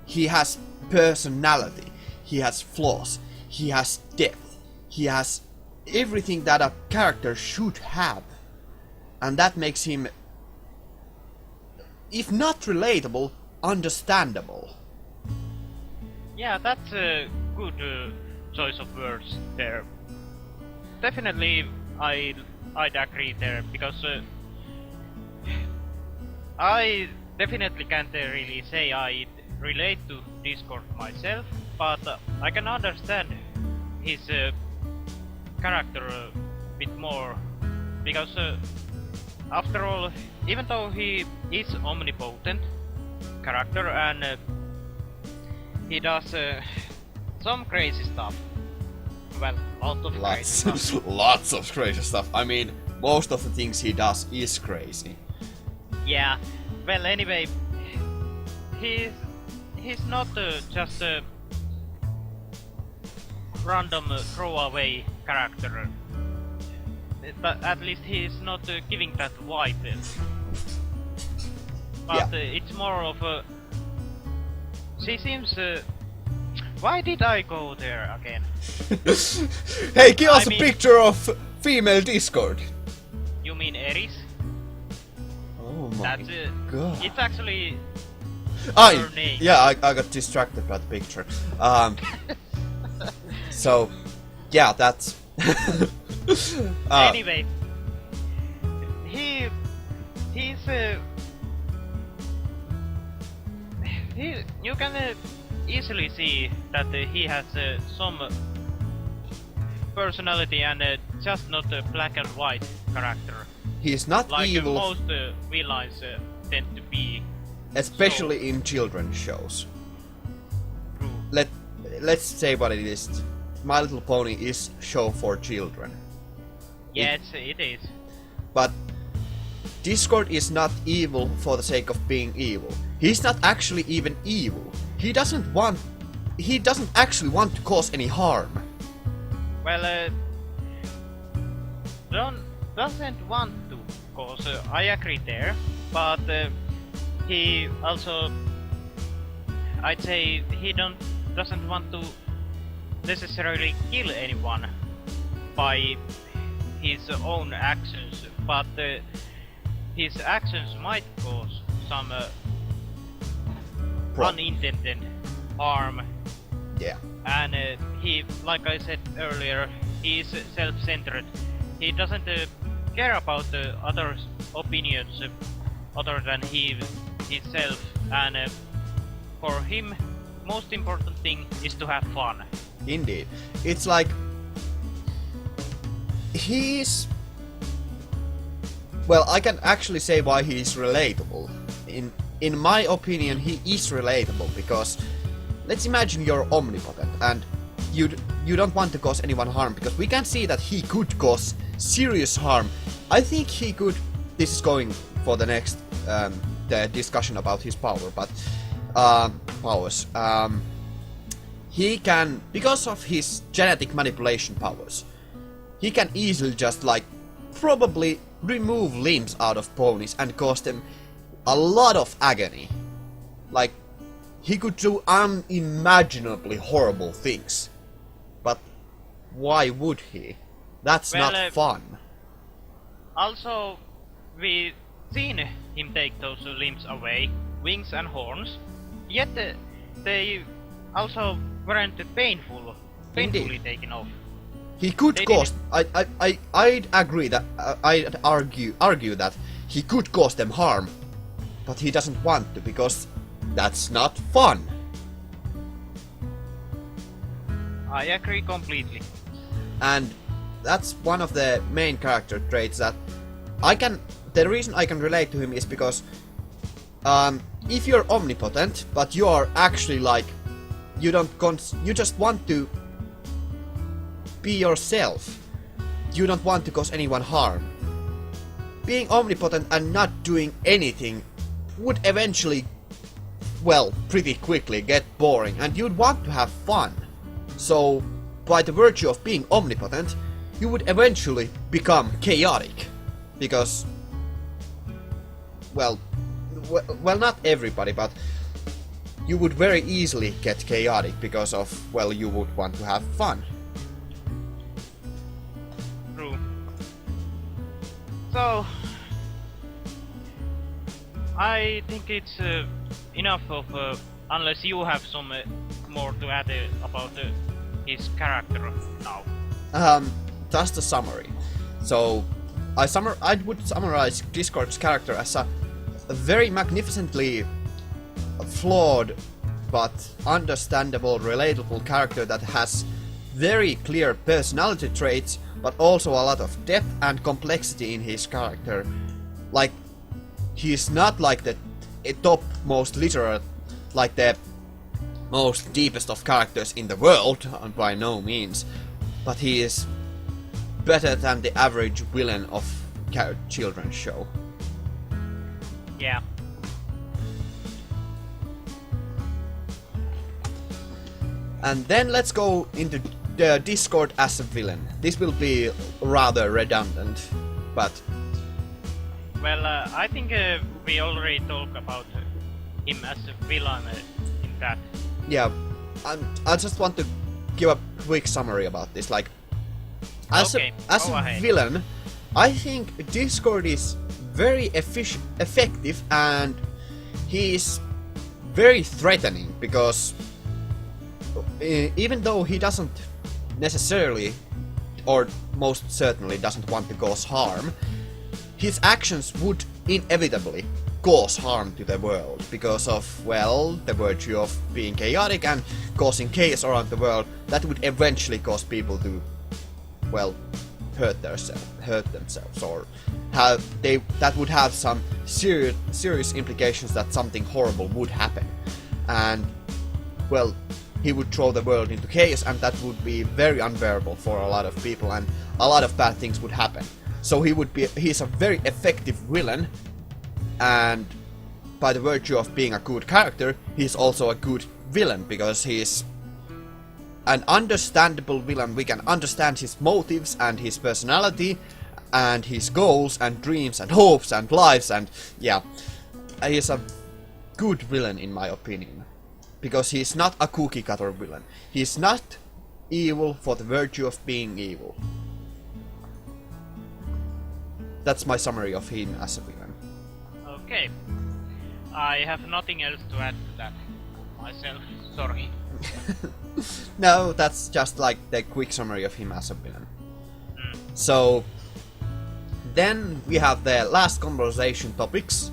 He has personality, he has flaws, he has depth, he has everything that a character should have. And that makes him, if not relatable, understandable. Yeah, that's a good choice of words there. Definitely, I'd agree there, because I definitely can't really say I relate to Discord myself, but I can understand his character a bit more, because after all, even though he is omnipotent character and he does some crazy stuff. Well, lots of crazy stuff. I mean, most of the things he does is crazy. Yeah. Well, anyway, he's not just a random throwaway character. But at least he's not giving that vibe. But Yeah. It's more of a. She seems. Why did I go there again? Hey, give us I a mean- picture of female Discord. You mean Eris? Oh my That's god. It's actually I her name. yeah, I got distracted by the picture. So yeah, that's. Anyway, he's you can easily see that he has some personality and just not a black and white character He's not like evil, most villains tend to be. especially in children's shows. True. Let's say what it is. My Little Pony is show for children. Yes, it is. But Discord is not evil for the sake of being evil. He's not actually even evil. He doesn't actually want to cause any harm. Well, doesn't want to, cause I agree there, but he also, I'd say he doesn't want to necessarily kill anyone by his own actions, but his actions might cause some unintended harm. Yeah. And he, like I said earlier, he is self-centered. He doesn't care about others' opinions other than himself, and for him, most important thing is to have fun. Indeed. It's like well, I can actually say why he is relatable. In my opinion, he is relatable because let's imagine you're omnipotent and you don't want to cause anyone harm, because we can see that he could cause serious harm. I think he could. This is going for the next the discussion about his power, but powers. he can, because of his genetic manipulation powers, he can easily just like probably remove limbs out of ponies and cause them a lot of agony. Like, he could do unimaginably horrible things. But why would he? That's Well, not fun. Also, we seen him take those limbs away, wings and horns, yet they also weren't painfully Indeed. taken off. He could They cause. I'd agree that I'd argue that he could cause them harm, but he doesn't want to because that's not fun. I agree completely. And that's one of the main character traits that the reason I can relate to him is because if you're omnipotent but you are actually like you just want to be yourself, you don't want to cause anyone harm, being omnipotent and not doing anything would eventually, well, pretty quickly get boring and you'd want to have fun. So by the virtue of being omnipotent, you would eventually become chaotic. Because, well, not everybody, but you would very easily get chaotic because of, well, you would want to have fun. True. So, I think it's enough of, unless you have some more to add about his character now. Just a summary. So, I would summarize Discord's character as a very magnificently flawed but understandable, relatable character that has very clear personality traits, but also a lot of depth and complexity in his character. Like, he's not like the topmost literate, like the most deepest of characters in the world, by no means, but he is better than the average villain of children's show. Yeah. And then let's go into the Discord as a villain. This will be rather redundant, but Well, I think we already talked about him as a villain in that. yeah, I just want to give a quick summary about this. Like, as Okay, a go ahead. villain, I think Discord is very effective and he's very threatening because even though he doesn't necessarily, or most certainly doesn't want to cause harm, his actions would inevitably cause harm to the world because of, well, the virtue of being chaotic and causing chaos around the world. That would eventually cause people to, well, hurt themselves, or that would have some serious implications that something horrible would happen, and, well, he would throw the world into chaos, and that would be very unbearable for a lot of people, and a lot of bad things would happen. So he's a very effective villain, and by the virtue of being a good character, he's also a good villain because he's an understandable villain. We can understand his motives and his personality and his goals and dreams and hopes and lives, and yeah, he's a good villain in my opinion. Because he's not a cookie cutter villain. He's not evil for the virtue of being evil. That's my summary of him as a villain. Okay. I have nothing else to add to that myself. Sorry. No, that's just like the quick summary of him as a villain. Mm. So, then we have the last conversation topics.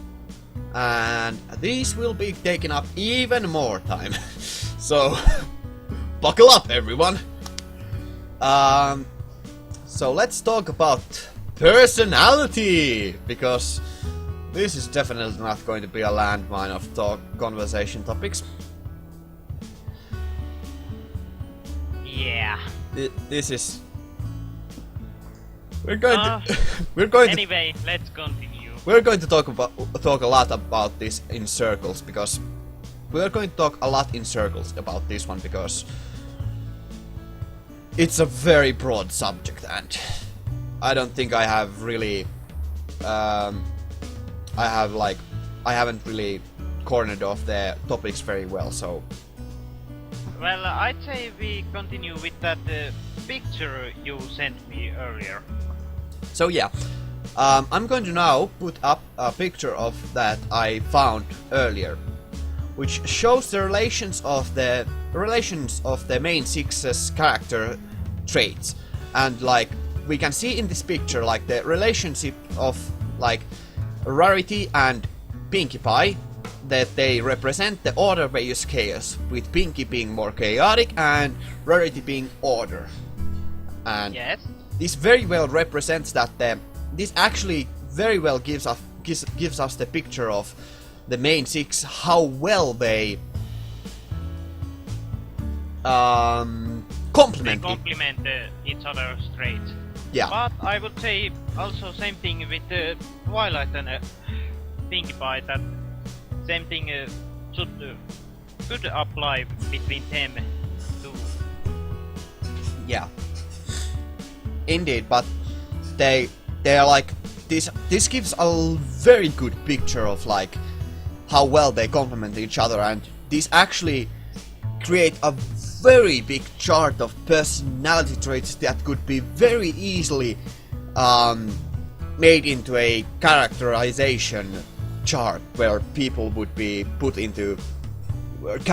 And these will be taking up even more time. So, buckle up everyone! So let's talk about personality! Because this is definitely not going to be a landmine of conversation topics. Yeah. This is... We're going to... we're going to... Anyway, let's continue. We're going to talk a lot about this in circles, because we are going to talk a lot in circles about this one, because it's a very broad subject, and I don't think I have really, I haven't really cornered off the topics very well, so... Well, I'd say we continue with that picture you sent me earlier. So yeah, I'm going to now put up a picture of that I found earlier, which shows the relations of the main six's character traits, and like we can see in this picture like the relationship of like Rarity and Pinkie Pie, that they represent the order versus chaos, with Pinkie being more chaotic and Rarity being order. And Yes. this very well represents that this actually very well gives us the picture of the main six, how well they complement They complement each other's traits. Yeah. But I would say also same thing with Twilight and Pinkie Pie, that same thing could apply between them too. Yeah. Indeed, but they are like this gives a very good picture of like how well they complement each other, and these actually create a very big chart of personality traits that could be very easily made into a characterization chart where people would be put into what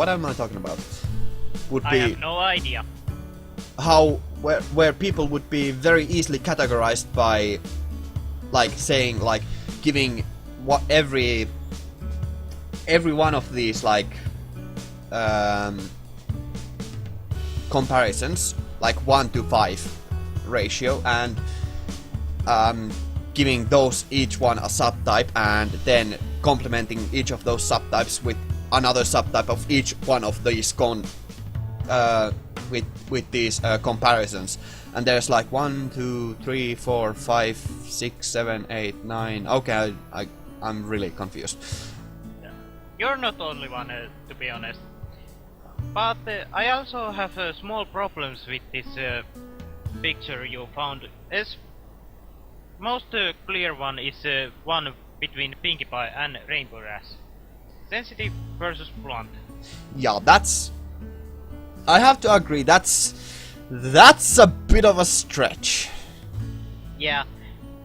am I talking about? Would I be have no idea. where people would be very easily categorized by like saying like giving what every one of these like comparisons like 1 to 5 ratio, and giving those each one a subtype, and then complementing each of those subtypes with another subtype of each one of these with these comparisons. And there's like 1, 2, 3, 4, 5, 6, 7, 8, 9. Okay, I'm really confused. You're not the only one, to be honest. But I also have small problems with this picture you found. As most clear one is one between Pinkie Pie and Rainbow Dash. Sensitive versus blunt. Yeah, I have to agree, that's a bit of a stretch. Yeah,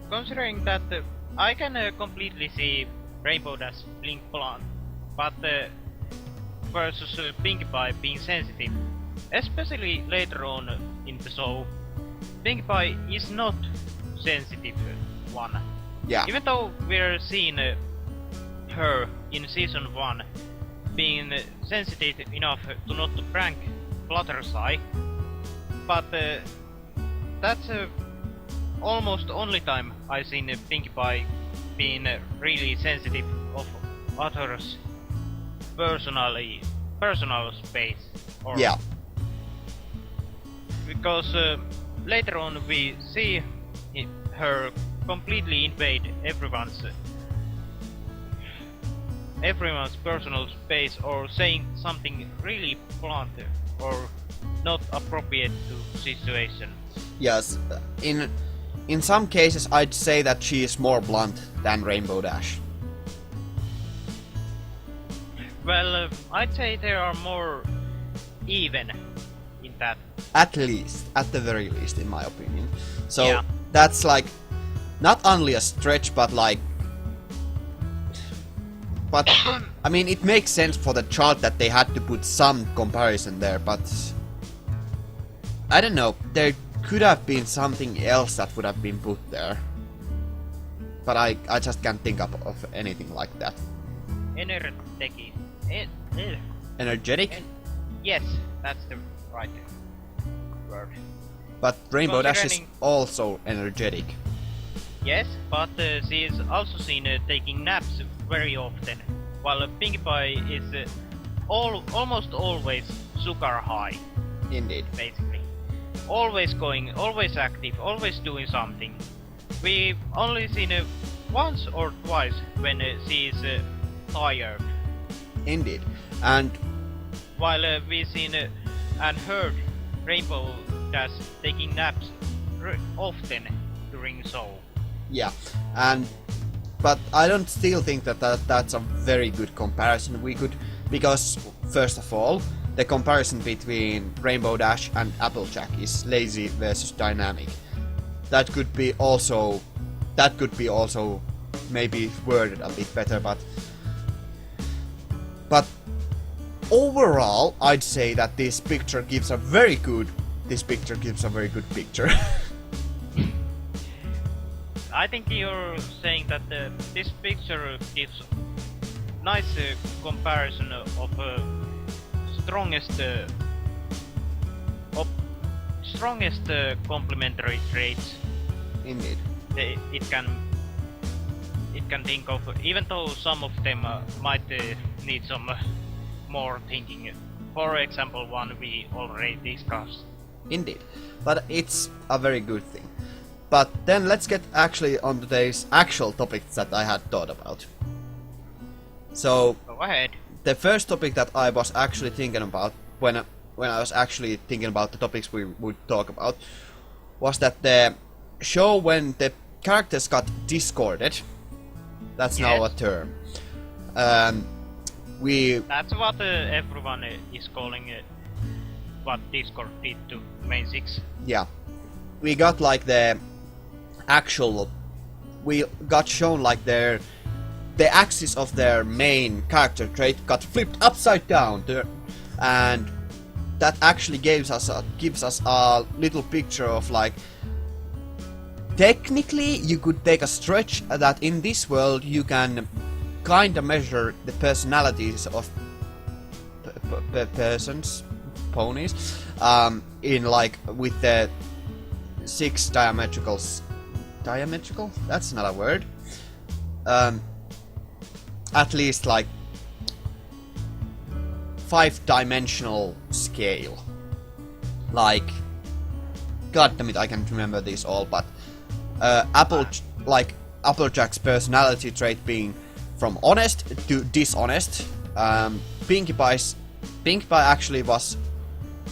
considering that I can completely see Rainbow Dash being blunt, but versus Pinkie Pie being sensitive, especially later on in the show, Pinkie Pie is not sensitive one. Yeah. Even though we're seeing her in season 1 being sensitive enough to not prank Fluttershy, but that's almost only time I've seen Pinkie Pie being really sensitive of others' personal space. Or Yeah. Because later on we see her completely invade everyone's personal space, or saying something really blunt or not appropriate to situation. Yes, in some cases I'd say that she is more blunt than Rainbow Dash. Well, I'd say they are more even in that. At the very least, in my opinion. So Yeah. that's like not only a stretch, but like, but I mean, it makes sense for the chart that they had to put some comparison there, but I don't know, there could have been something else that would have been put there. But I just can't think of anything like that. Energetic. Energetic? Yes, that's the right word. But Rainbow Dash is Considering- also energetic. Yes, but she is also seen taking naps very often, while Pinkie Pie is almost always sugar high, Indeed. basically. Always going, always active, always doing something. We've only seen once or twice when she is tired, Indeed. And while we've seen and heard Rainbow Dash taking naps often during show. Yeah, but I don't still think that's a very good comparison. We could, because first of all, the comparison between Rainbow Dash and Applejack is lazy versus dynamic. That could be also maybe worded a bit better, but overall, I'd say that this picture gives a very good picture. I think you're saying that this picture gives nice comparison of strongest complementary traits. Indeed. It can think of, even though some of them might need some more thinking. For example, one we already discussed. Indeed, but it's a very good thing. But then let's get actually on today's actual topics that I had thought about. So, Go ahead. the first topic that I was actually thinking about when I was actually thinking about the topics we would talk about was that the show when the characters got discorded. That's now a Yes. term. That's what everyone is calling what Discord did to Main 6. Yeah, we got like we got shown like the axis of their main character trait got flipped upside down, and that actually gives us a little picture of like, technically you could take a stretch that in this world you can kinda measure the personalities of ponies, in like with the 6 diametrical? That's not a word. At least like 5-dimensional scale. Like, god damn it, I can't remember these all, but Applejack's personality trait being from honest to dishonest. Pinkie Pie actually was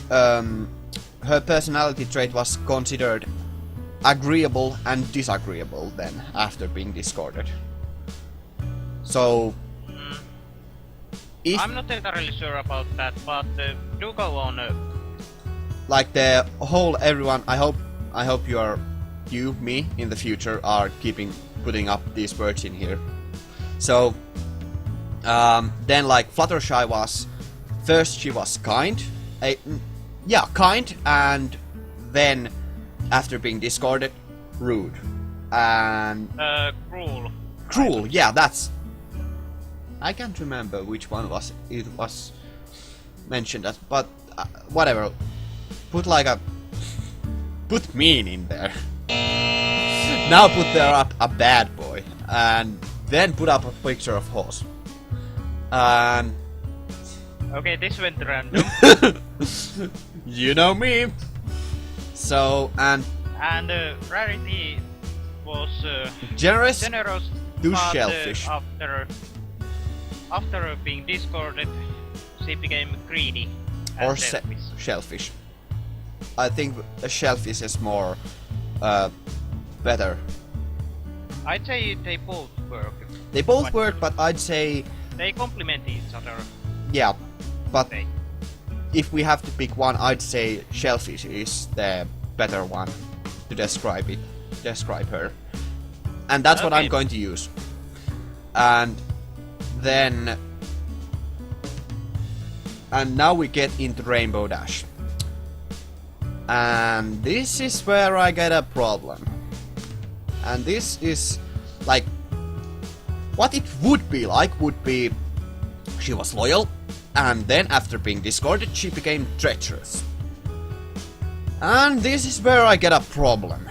her personality trait was considered agreeable and disagreeable then after being discorded. So if I'm not entirely sure about that, but do go on. like the whole everyone, I hope me in the future are putting up these words in here. So then like Fluttershy was first, she was kind, kind, and then after being discarded, rude and Cruel. Yeah, that's, I can't remember which one was mentioned as, but whatever. Put mean in there. Now put there up a bad boy, and then put up a picture of horse. Okay, this went random. You know me. So and Rarity was generous generous to but, shellfish. After being discarded, she became greedy and Or selfish. shellfish. I think a shellfish is more better. I'd say they both work. They both work, but I'd say They complement each other. yeah. But They. if we have to pick one, I'd say shellfish is the better one to describe her. And that's what I'm Okay. going to use. And now we get into Rainbow Dash. And this is where I get a problem. And this is like, what it would be she was loyal, and then after being discarded she became treacherous. And this is where I get a problem.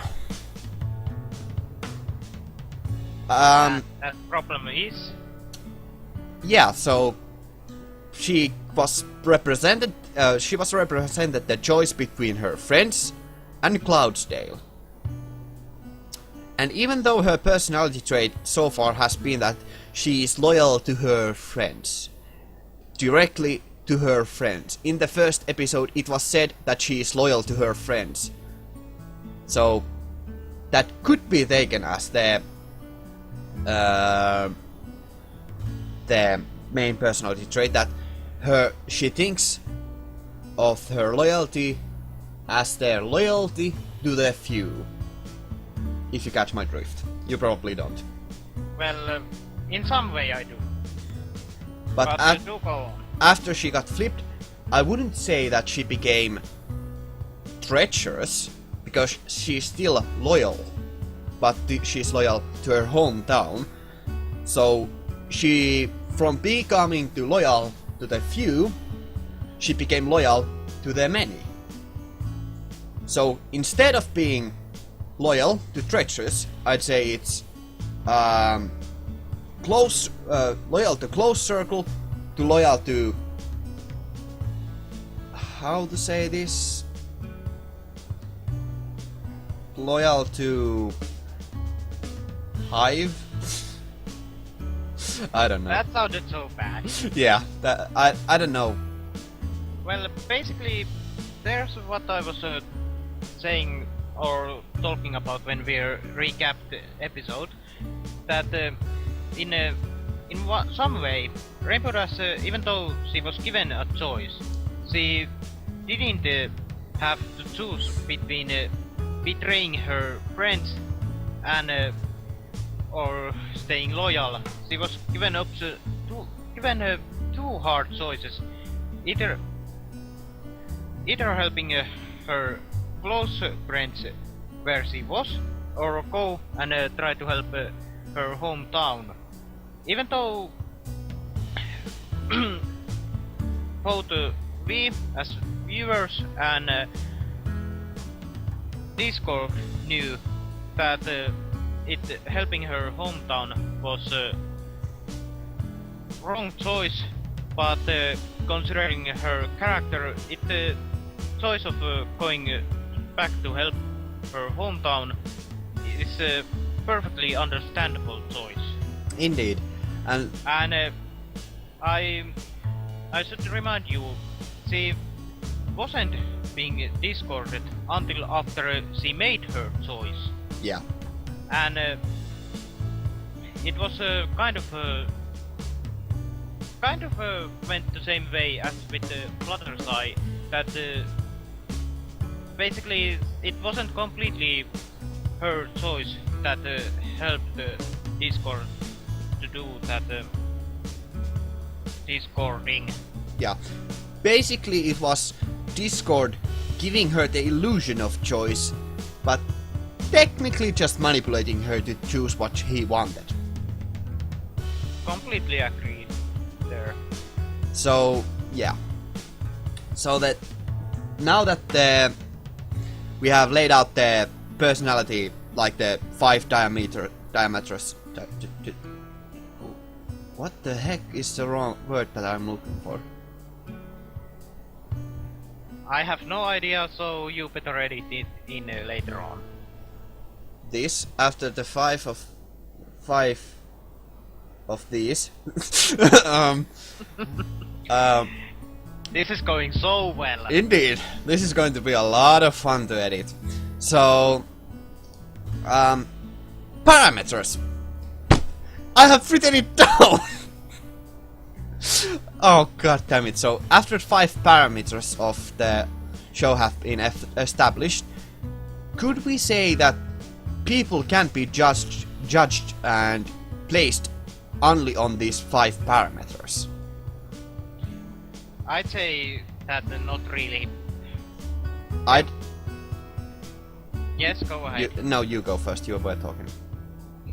That problem is Yeah, so she was represented the choice between her friends and Cloudsdale. And even though her personality trait so far has been that she is loyal to her friends, directly to her friends. In the first episode, it was said that she is loyal to her friends. So that could be taken as the main personality trait, that she thinks of her loyalty as their loyalty to the few. If you catch my drift. You probably don't. Well, in some way I do. But do go on. After she got flipped, I wouldn't say that she became treacherous, because she's still loyal, but she's loyal to her hometown. So she, from becoming too loyal to the few, she became loyal to the many. So instead of being loyal to treacherous, I'd say it's loyal to close circle, to loyal to, how to say this, loyal to hive. I don't know. That sounded so bad. Yeah, I don't know. Well, basically, there's what I was saying or talking about when we recapped the episode, that in some way, Rainbow Dash, even though she was given a choice, she didn't have to choose between betraying her friends and or staying loyal. She was given two hard choices: either helping her close friends where she was, or go and try to help her hometown. Even though both we as viewers and Discord knew that helping her hometown was wrong choice, but considering her character, the choice of going back to help her hometown is a perfectly understandable choice. Indeed, and I should remind you, she wasn't being discarded until after she made her choice. yeah, And it was kind of went the same way as with the Flutter's Eye, that basically it wasn't completely her choice that helped Discord to do that Discording. yeah. Basically, it was Discord giving her the illusion of choice, but technically just manipulating her to choose what he wanted. Completely agreed there. So yeah. So that now that we have laid out the personality, like the 5 diameters. What the heck is the wrong word that I'm looking for? I have no idea, so you better edit it in later on. This after the 5 of these. This is going so well. Indeed, this is going to be a lot of fun to edit. So, parameters. I have written it down. Oh god damn it! So after 5 parameters of the show have been established, could we say that people can be judged and placed only on these 5 parameters? I'd say that not really. Yes, go ahead. No, you go first. You were talking.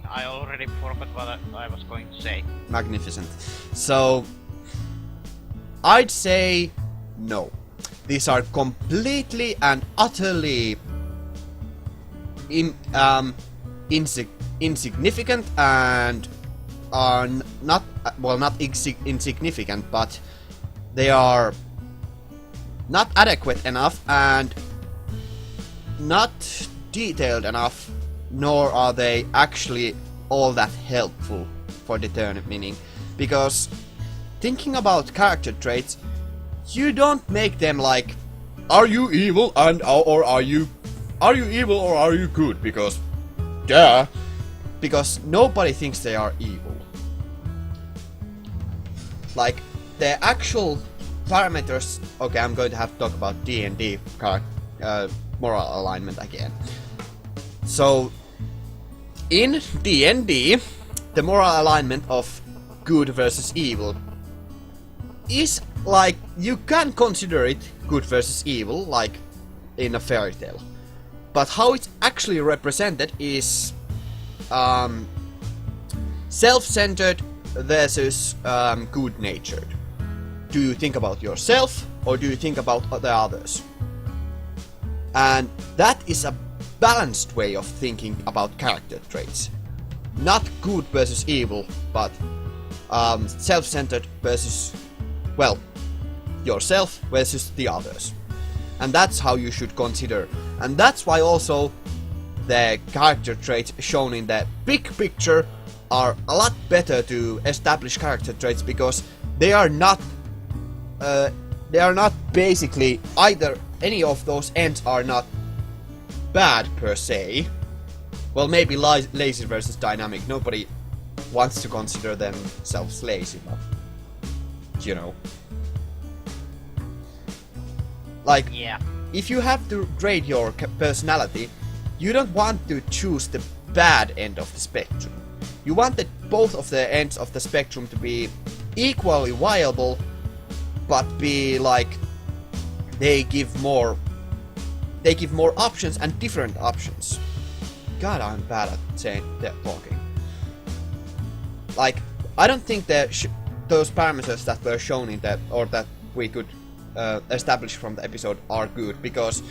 I already forgot what I was going to say. Magnificent. So, I'd say no. These are completely and utterly insignificant and are not, well, not insignificant, but they are not adequate enough and not detailed enough, nor are they actually all that helpful for determining. Because thinking about character traits, you don't make them like, are you evil or are you evil or are you good? Because, duh, because nobody thinks they are evil. Like the actual parameters. Okay, I'm going to have to talk about D&D moral alignment again. So, in D&D, the moral alignment of good versus evil is like, you can consider it good versus evil, like in a fairy tale. But how it's actually represented is self-centered versus good-natured. Do you think about yourself or do you think about the others? And that is a balanced way of thinking about character traits. Not good versus evil, but self-centered versus, well, yourself versus the others. And that's how you should consider. And that's why also the character traits shown in the big picture are a lot better to establish character traits, because they are not basically either. Any of those ends are not bad per se. Well, maybe lazy versus dynamic. Nobody wants to consider themselves lazy, but you know. Like, yeah. If you have to grade your personality, you don't want to choose the bad end of the spectrum. You want both of the ends of the spectrum to be equally viable, but be like they give more options and different options. God, I'm bad at saying that talking. Like, I don't think that those parameters that were shown in that, or that we could establish from the episode, are good, because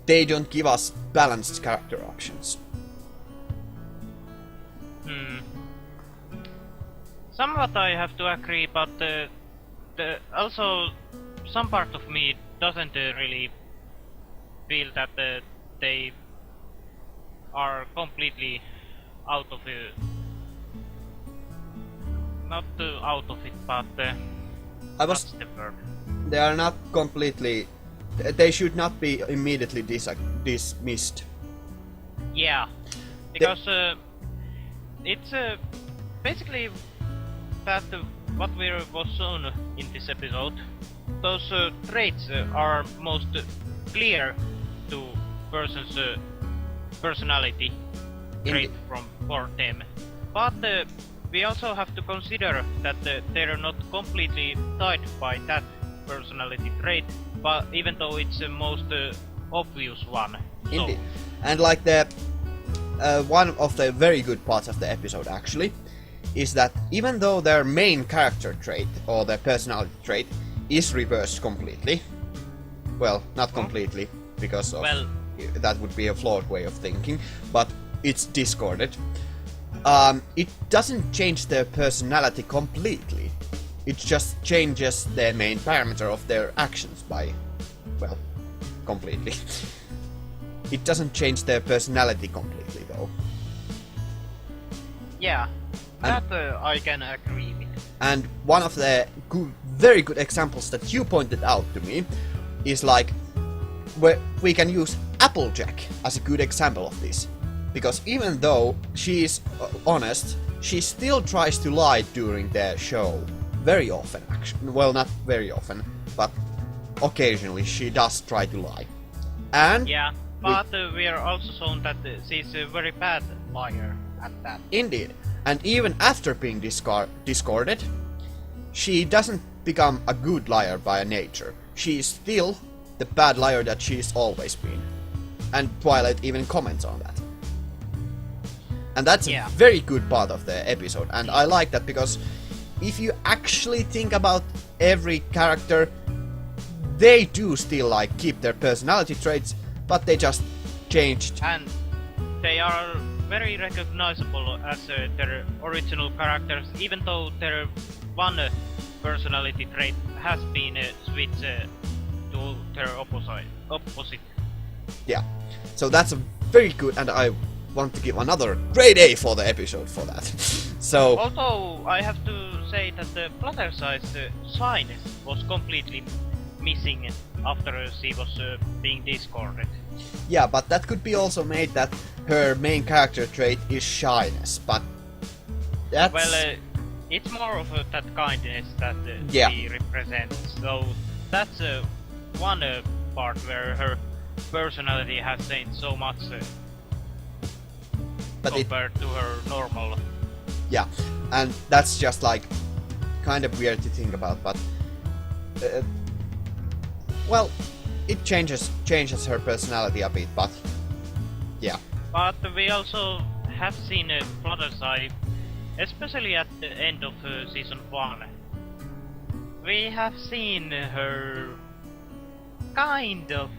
they don't give us balanced character options. Somewhat I have to agree, but also some part of me doesn't really feel that they are completely out of it. Not out of it, but that's the word. They are not completely. They should not be immediately dismissed. Yeah, because it's basically that what was shown in this episode. Those traits are most clear to person's personality trait for them. But we also have to consider that they're not completely tied by that personality trait, but even though it's the most obvious one. Indeed. And like the one of the very good parts of the episode actually is that even though their main character trait or their personality trait is reversed completely, well, not completely, because of that would be a flawed way of thinking, but it's discorded. It doesn't change their personality completely. It just changes the main parameter of their actions by, well, completely. It doesn't change their personality completely, though. Yeah, that I can agree with. And one of the very good examples that you pointed out to me is like, where we can use Applejack as a good example of this. Because even though she is honest, she still tries to lie during the show. Very often, actually. Well, not very often, but occasionally she does try to lie. And yeah, but we are also shown that she's a very bad liar at that. Indeed. And even after being discarded, she doesn't become a good liar by nature. She is still the bad liar that she's always been. And Twilight even comments on that. And that's a very good part of the episode, and I like that because if you actually think about every character, they do still like keep their personality traits, but they just changed. And they are very recognizable as their original characters, even though their one personality trait has been switched to their opposite. Yeah, so that's a very good, and I want to give another grade A for the episode for that. So, although I have to say that the Fluttershy's shyness was completely missing after she was being discarded. Yeah, but that could be also made that her main character trait is shyness, but that's... Well, it's more of that kindness that Yeah. she represents. So that's one part where her personality has changed so much but it, compared to her normal. yeah, and that's just like kind of weird to think about, but well, it changes her personality a bit, but yeah. But we also have seen Fluttershy, especially at the end of season 1. We have seen her kind of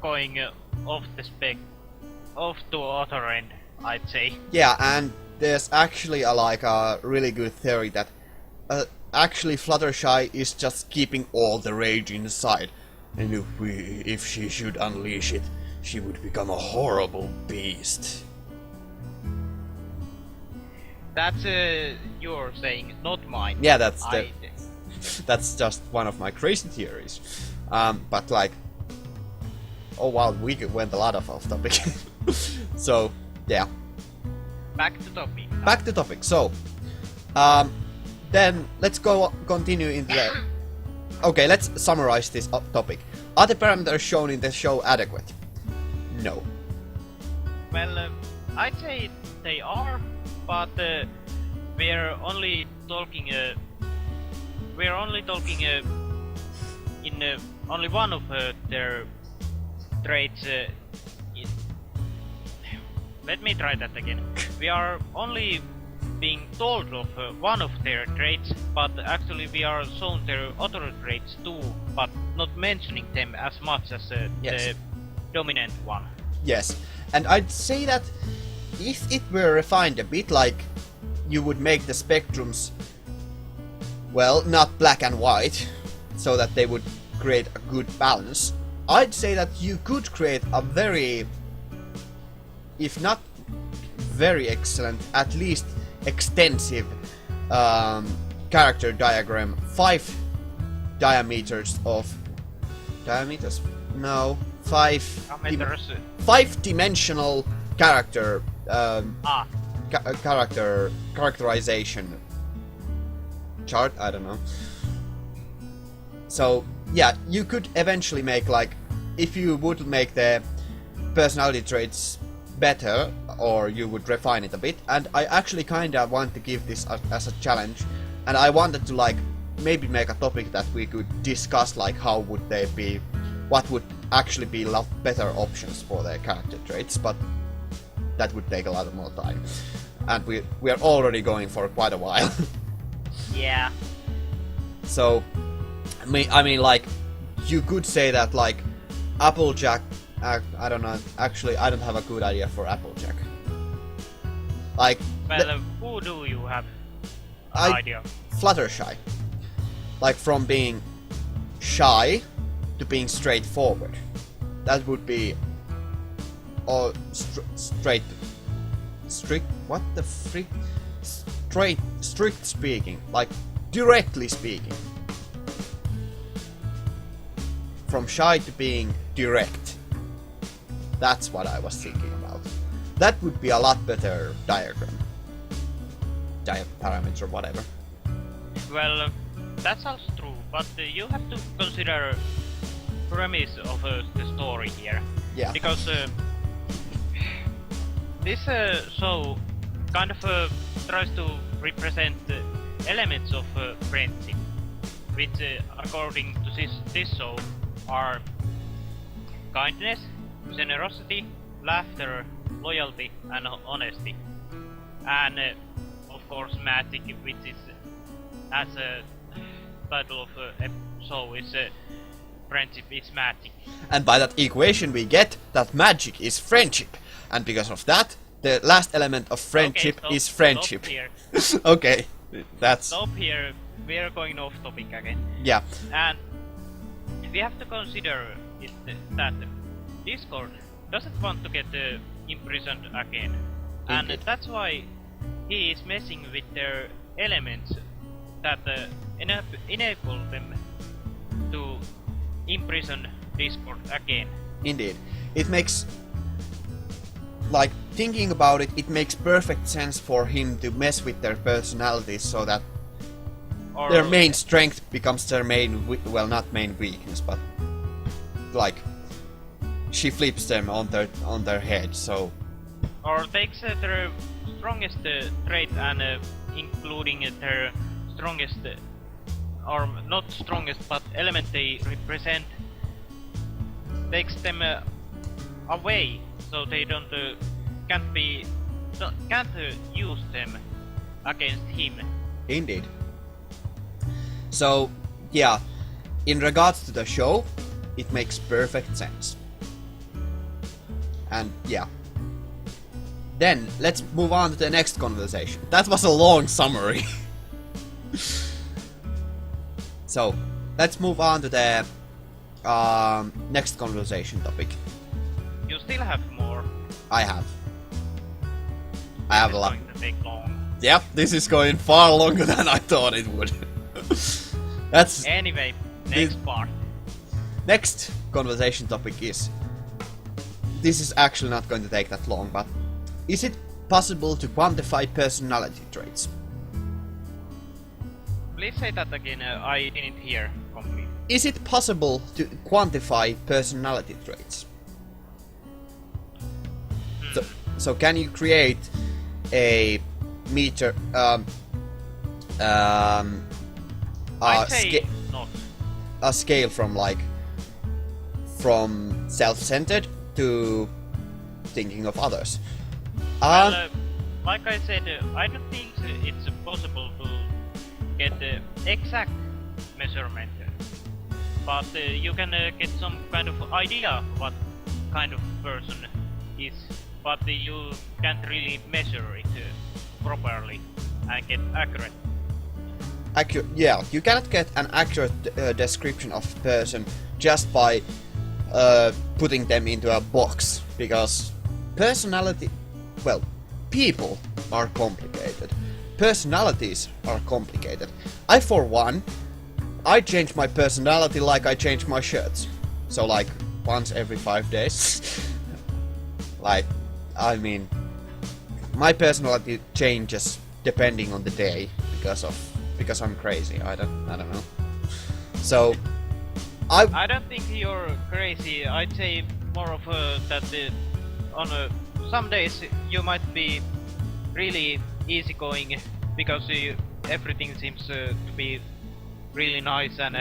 going off to other end, I'd say. Yeah, and there's actually a really good theory that actually Fluttershy is just keeping all the rage inside, and if she should unleash it, she would become a horrible beast. That's your saying, not mine. Yeah, that's just one of my crazy theories. But like, oh wow, we went a lot off topic. So yeah. Back to topic. Back to topic. So, then let's continue into the. Okay, let's summarize this topic. Are the parameters shown in the show adequate? No. Well, I'd say they are, but we're only talking. We're only talking in only one of their traits. Let me try that again. We are only being told of one of their traits, but actually we are shown their other traits too, but not mentioning them as much as Yes. the dominant one. Yes, and I'd say that if it were refined a bit, like you would make the spectrums, well, not black and white, so that they would create a good balance, I'd say that you could create a very, if not very excellent, at least extensive character diagram, 5 diameters of diameters? No, 5-dimensional character characterization chart. I don't know. So yeah, you could eventually make, like, if you would make the personality traits better, or you would refine it a bit. And I actually kinda want to give this as a challenge, and I wanted to, like, maybe make a topic that we could discuss, like how would they be, what would actually be a lot better options for their character traits, but that would take a lot more time, and we are already going for quite a while. Yeah. So I mean like, you could say that, like, Applejack, I don't know, actually I don't have a good idea for Applejack. Like, Well, who do you have an idea? Fluttershy. Like, from being shy to being straightforward. That would be, or what the frick? Strict speaking, like directly speaking. From shy to being direct. That's what I was thinking about. That would be a lot better diagram. Parameter or whatever. Well, that's also true, but you have to consider premise of the story here. Yeah. Because this show kind of tries to represent elements of friendship, which according to this show are kindness, generosity, laughter, loyalty, and honesty. And of course magic, which is, as a title of show is, friendship is magic. And by that equation we get that magic is friendship. And because of that, the last element of friendship is friendship. Stop here. Okay, that's... Stop here. We are going off topic again. Yeah. And we have to consider that Discord doesn't want to get imprisoned again. And Indeed. that's why he is messing with their elements that enable them to imprison Discord again. Indeed. It makes, like, thinking about it, it makes perfect sense for him to mess with their personalities so that Or their main strength becomes their main, well, not main weakness, but like she flips them on their head. So, or takes their strongest trait and including their strongest, or not strongest, but element they represent, takes them away, so they don't can't use them against him. indeed. So, yeah, in regards to the show, it makes perfect sense. And yeah. Then, let's move on to the next conversation. That was a long summary. So, let's move on to the next conversation topic. You still have more. I have a lot. It's going to take long. Yep, this is going far longer than I thought it would. That's Anyway, next part. next conversation topic is. This is actually not going to take that long, but is it possible to quantify personality traits? Please say that again. I didn't hear completely. Is it possible to quantify personality traits? So can you create a meter I say not. a scale from self-centered to thinking of others? Well, like I said, I don't think it's possible to get the exact measurement, but you can get some kind of idea what kind of person is, but you can't really measure it properly and get accurate. Yeah, you cannot get an accurate description of a person just by putting them into a box, because personality, well, people are complicated. Personalities are complicated. I, for one, I change my personality like I change my shirts. So, like, once every 5 days. Like, I mean, my personality changes depending on the day because I'm crazy. I don't know. So, I don't think you're crazy. I'd say more of that on some days you might be really easygoing because everything seems to be really nice and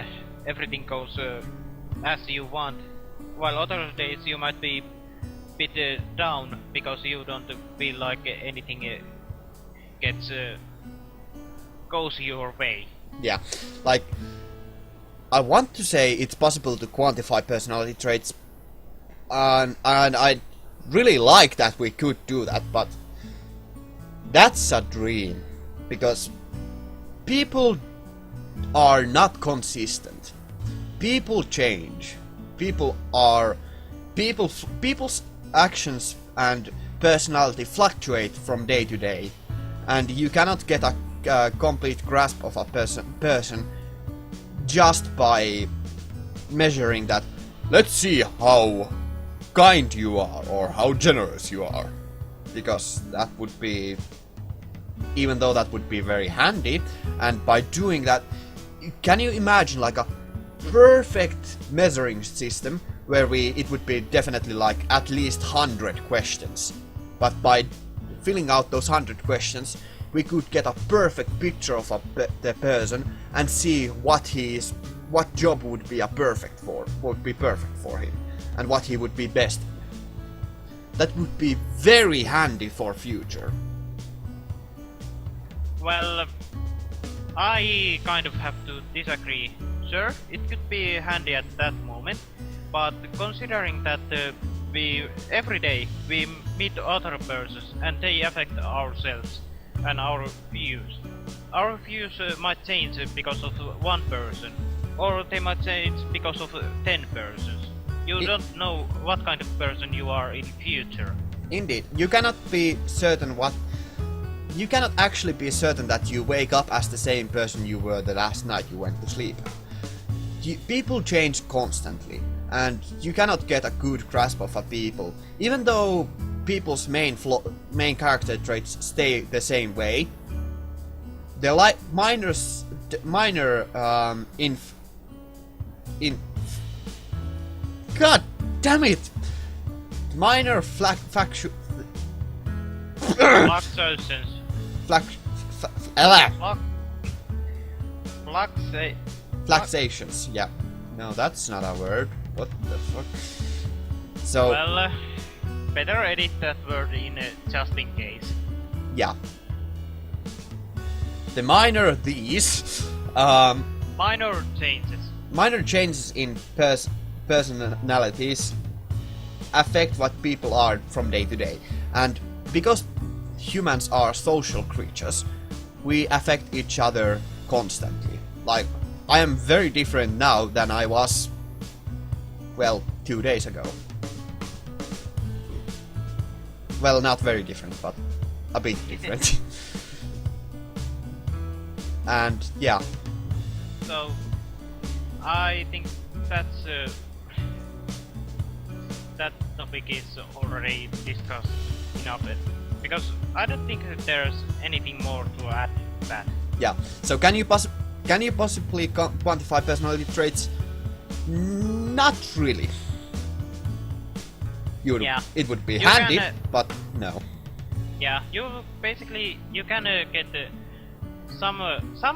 everything goes as you want. While other days you might be a bit down because you don't feel like anything goes your way. yeah, like, I want to say it's possible to quantify personality traits, and I really like that we could do that, but that's a dream, because people are not consistent. People change. People's actions and personality fluctuate from day to day, and you cannot get a complete grasp of a person just by measuring that. Let's see how kind you are or how generous you are, because that would be, even though that would be very handy, and by doing that, can you imagine like a perfect measuring system where it would be definitely like at least 100 questions, but by filling out those 100 questions we could get a perfect picture of the person and see what job would be perfect for him and what he would be best. That would be very handy for future. Well, I kind of have to disagree. Sure, it could be handy at that moment, but considering that we every day we meet other persons and they affect ourselves and our views. Our views might change because of one person, or they might change because of 10 persons. You don't know what kind of person you are in future. Indeed, you cannot be certain you cannot actually be certain that you wake up as the same person you were the last night you went to sleep. People change constantly, and you cannot get a good grasp of a people. Even though people's main character traits stay the same way, the God damn it! Minor Fluctuations. Fluctuations, yeah. No, that's not a word. What the fuck? So... Well, better edit that word in just in case. Yeah. The minor these... minor changes. Minor changes in personalities affect what people are from day to day. And because humans are social creatures, we affect each other constantly. Like, I am very different now than I was, well, 2 days ago. Well, not very different, but a bit different. And, yeah. So, I think that's... that topic is already discussed enough. Because I don't think that there's anything more to add to that. Yeah, so can you possibly quantify personality traits? Not really. Yeah. It would be You handy, can, but no. Yeah, you can get some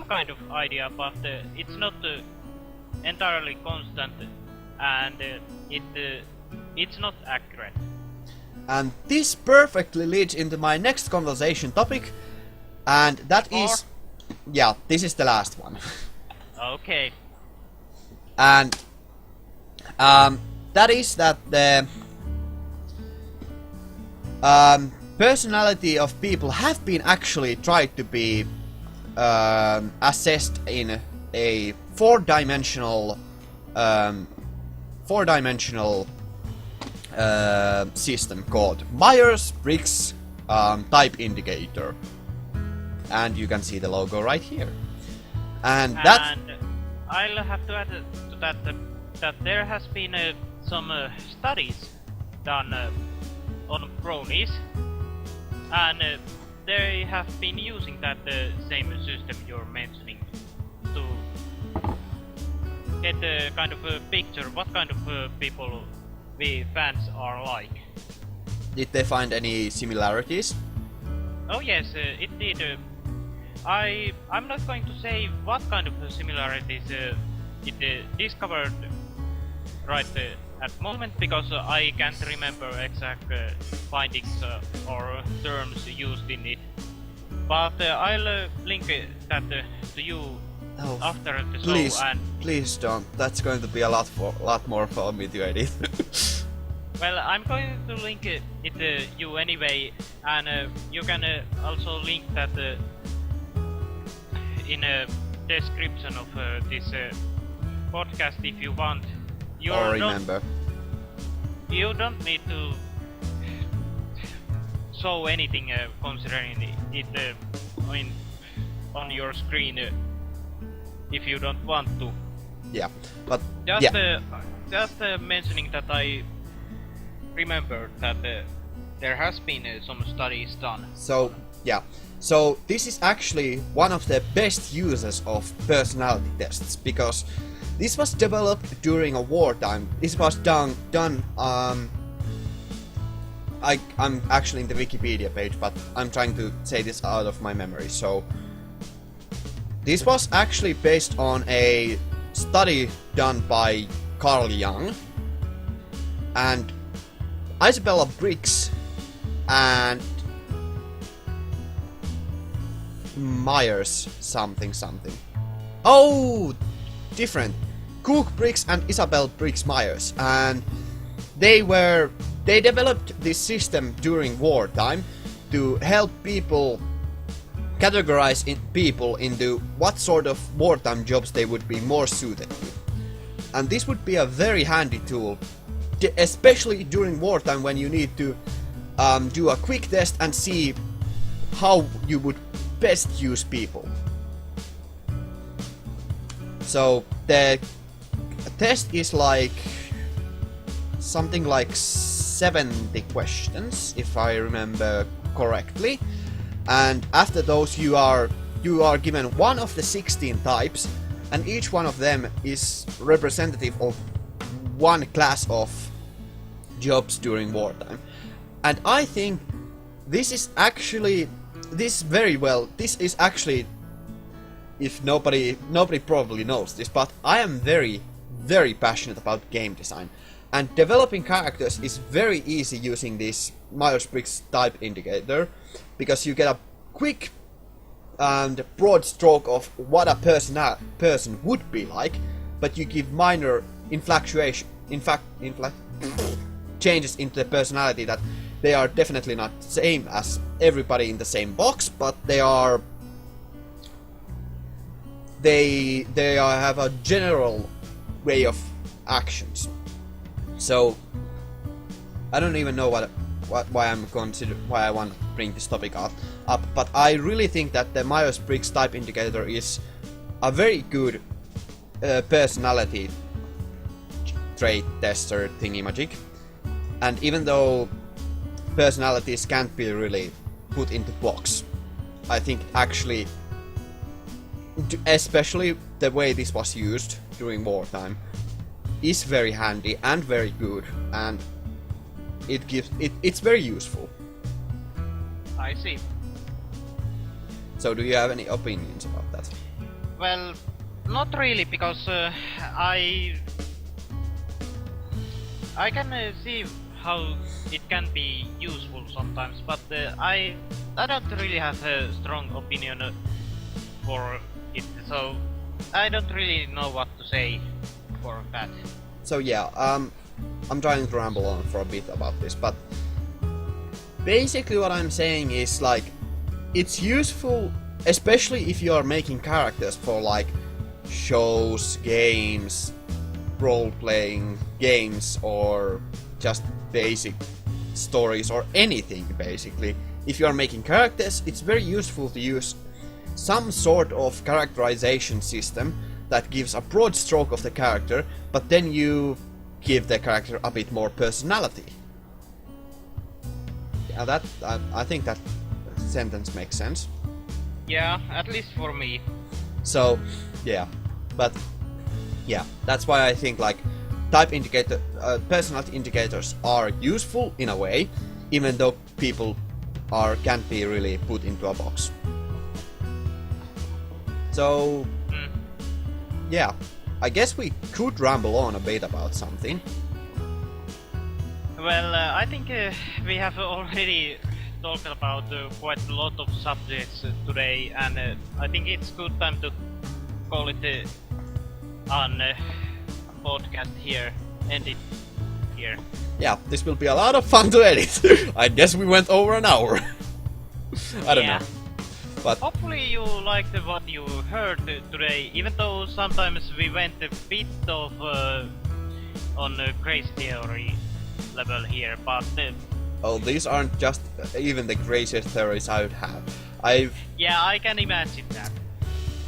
kind of idea, but it's not entirely constant, and it's not accurate. And this perfectly leads into my next conversation topic, and that is... Yeah, this is the last one. Okay. And that is that the personality of people have been actually tried to be assessed in a four-dimensional system called Myers-Briggs Type Indicator. And you can see the logo right here. And I'll have to add to that there has been some studies done on bronies, and they have been using that same system you're mentioning to get a kind of a picture what kind of people we fans are like. Did they find any similarities? Oh yes, it did. I'm not going to say what kind of similarities it discovered right at the moment, because I can't remember exact findings or terms used in it. But I'll link that to you after the please, show. And please don't. That's going to be a lot more for me to edit. well, I'm going to link it you anyway, and you can also link that in a description of this podcast if you want. You don't need to show anything considering it on your screen if you don't want to. Yeah, but just mentioning that I remember that there has been some studies done. So yeah. So this is actually one of the best uses of personality tests, because this was developed during a wartime. This was done I'm actually in the Wikipedia page, but I'm trying to say this out of my memory. So this was actually based on a study done by Carl Jung and Isabella Briggs and Myers something. Oh, different. Cook Briggs and Isabel Briggs Myers, and they developed this system during wartime to help people categorize people into what sort of wartime jobs they would be more suited to. And this would be a very handy tool, especially during wartime when you need to do a quick test and see how you would best use people. So the test is like something like 70 questions, if I remember correctly, and after those you are given one of the 16 types, and each one of them is representative of one class of jobs during wartime. And I think this is actually if nobody probably knows this, but I am very, very passionate about game design. And developing characters is very easy using this Myers-Briggs type indicator, because you get a quick and broad stroke of what a person would be like, but you give minor changes into the personality that they are definitely not the same as everybody in the same box, but they have a general way of actions. So I don't even know why I want to bring this topic up, but I really think that the Myers-Briggs type indicator is a very good personality trait tester thingy-magic. And even though personalities can't be really put into box, I think actually, especially the way this was used during wartime, is very handy and very good, and it's very useful. I see. So do you have any opinions about that? Well, not really, because I can see how it can be useful sometimes, but I don't really have a strong opinion for it, so I don't really know what to say for that. So yeah, I'm trying to ramble on for a bit about this, but basically what I'm saying is, like, it's useful, especially if you are making characters for like shows, games, role-playing games, or just basic stories, or anything basically. If you are making characters, it's very useful to use some sort of characterization system that gives a broad stroke of the character, but then you give the character a bit more personality. Yeah, I think that sentence makes sense. Yeah, at least for me. So, yeah, but yeah, that's why I think like personality indicators are useful in a way, even though people can't be really put into a box. So, yeah, I guess we could ramble on a bit about something. Well, I think we have already talked about quite a lot of subjects today, and I think it's good time to call it an podcast here, end it here. Yeah, this will be a lot of fun to edit. I guess we went over an hour. I don't know. But hopefully you liked what you heard today, even though sometimes we went a bit of on a crazy theory level here, but oh, these aren't just even the craziest theories I would have. Yeah, I can imagine that.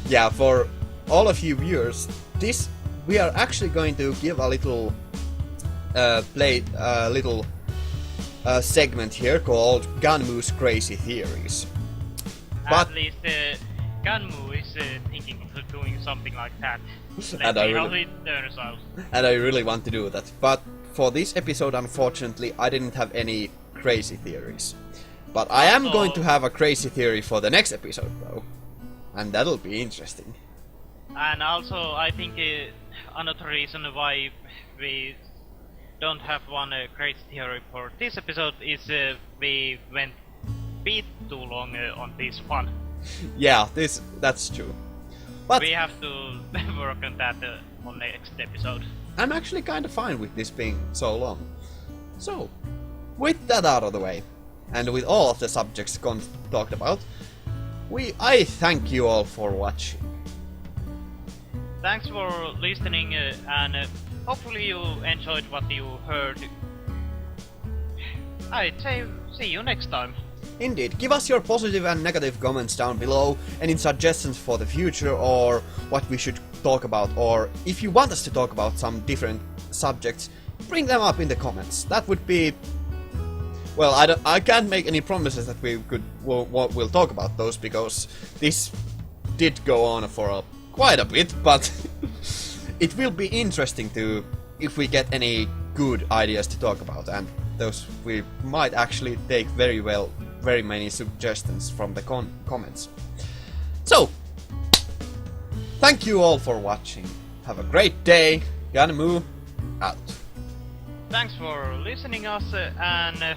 Yeah, for all of you viewers, we are actually going to give a little segment here called Gunmu's Crazy Theories. At least Gunmu is thinking of doing something like that. Let's see how it turns out. And I really want to do that, but for this episode, unfortunately, I didn't have any crazy theories. But I am going to have a crazy theory for the next episode, though. And that'll be interesting. And also, I think another reason why we don't have one crazy theory for this episode is we went bit too long on this one. Yeah, that's true. But we have to work on that on next episode. I'm actually kind of fine with this being so long. So, with that out of the way, and with all of the subjects talked about, I thank you all for watching. Thanks for listening, and hopefully you enjoyed what you heard. I'd say see you next time. Indeed, give us your positive and negative comments down below, any suggestions for the future or what we should talk about, or if you want us to talk about some different subjects, bring them up in the comments. That would be... Well, I can't make any promises that we'll talk about those, because this did go on for quite a bit, but it will be interesting to if we get any good ideas to talk about, and those we might actually take very many suggestions from the comments. So, thank you all for watching. Have a great day. Yanmu out. Thanks for listening us, and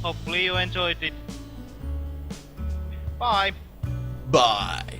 hopefully you enjoyed it. Bye. Bye.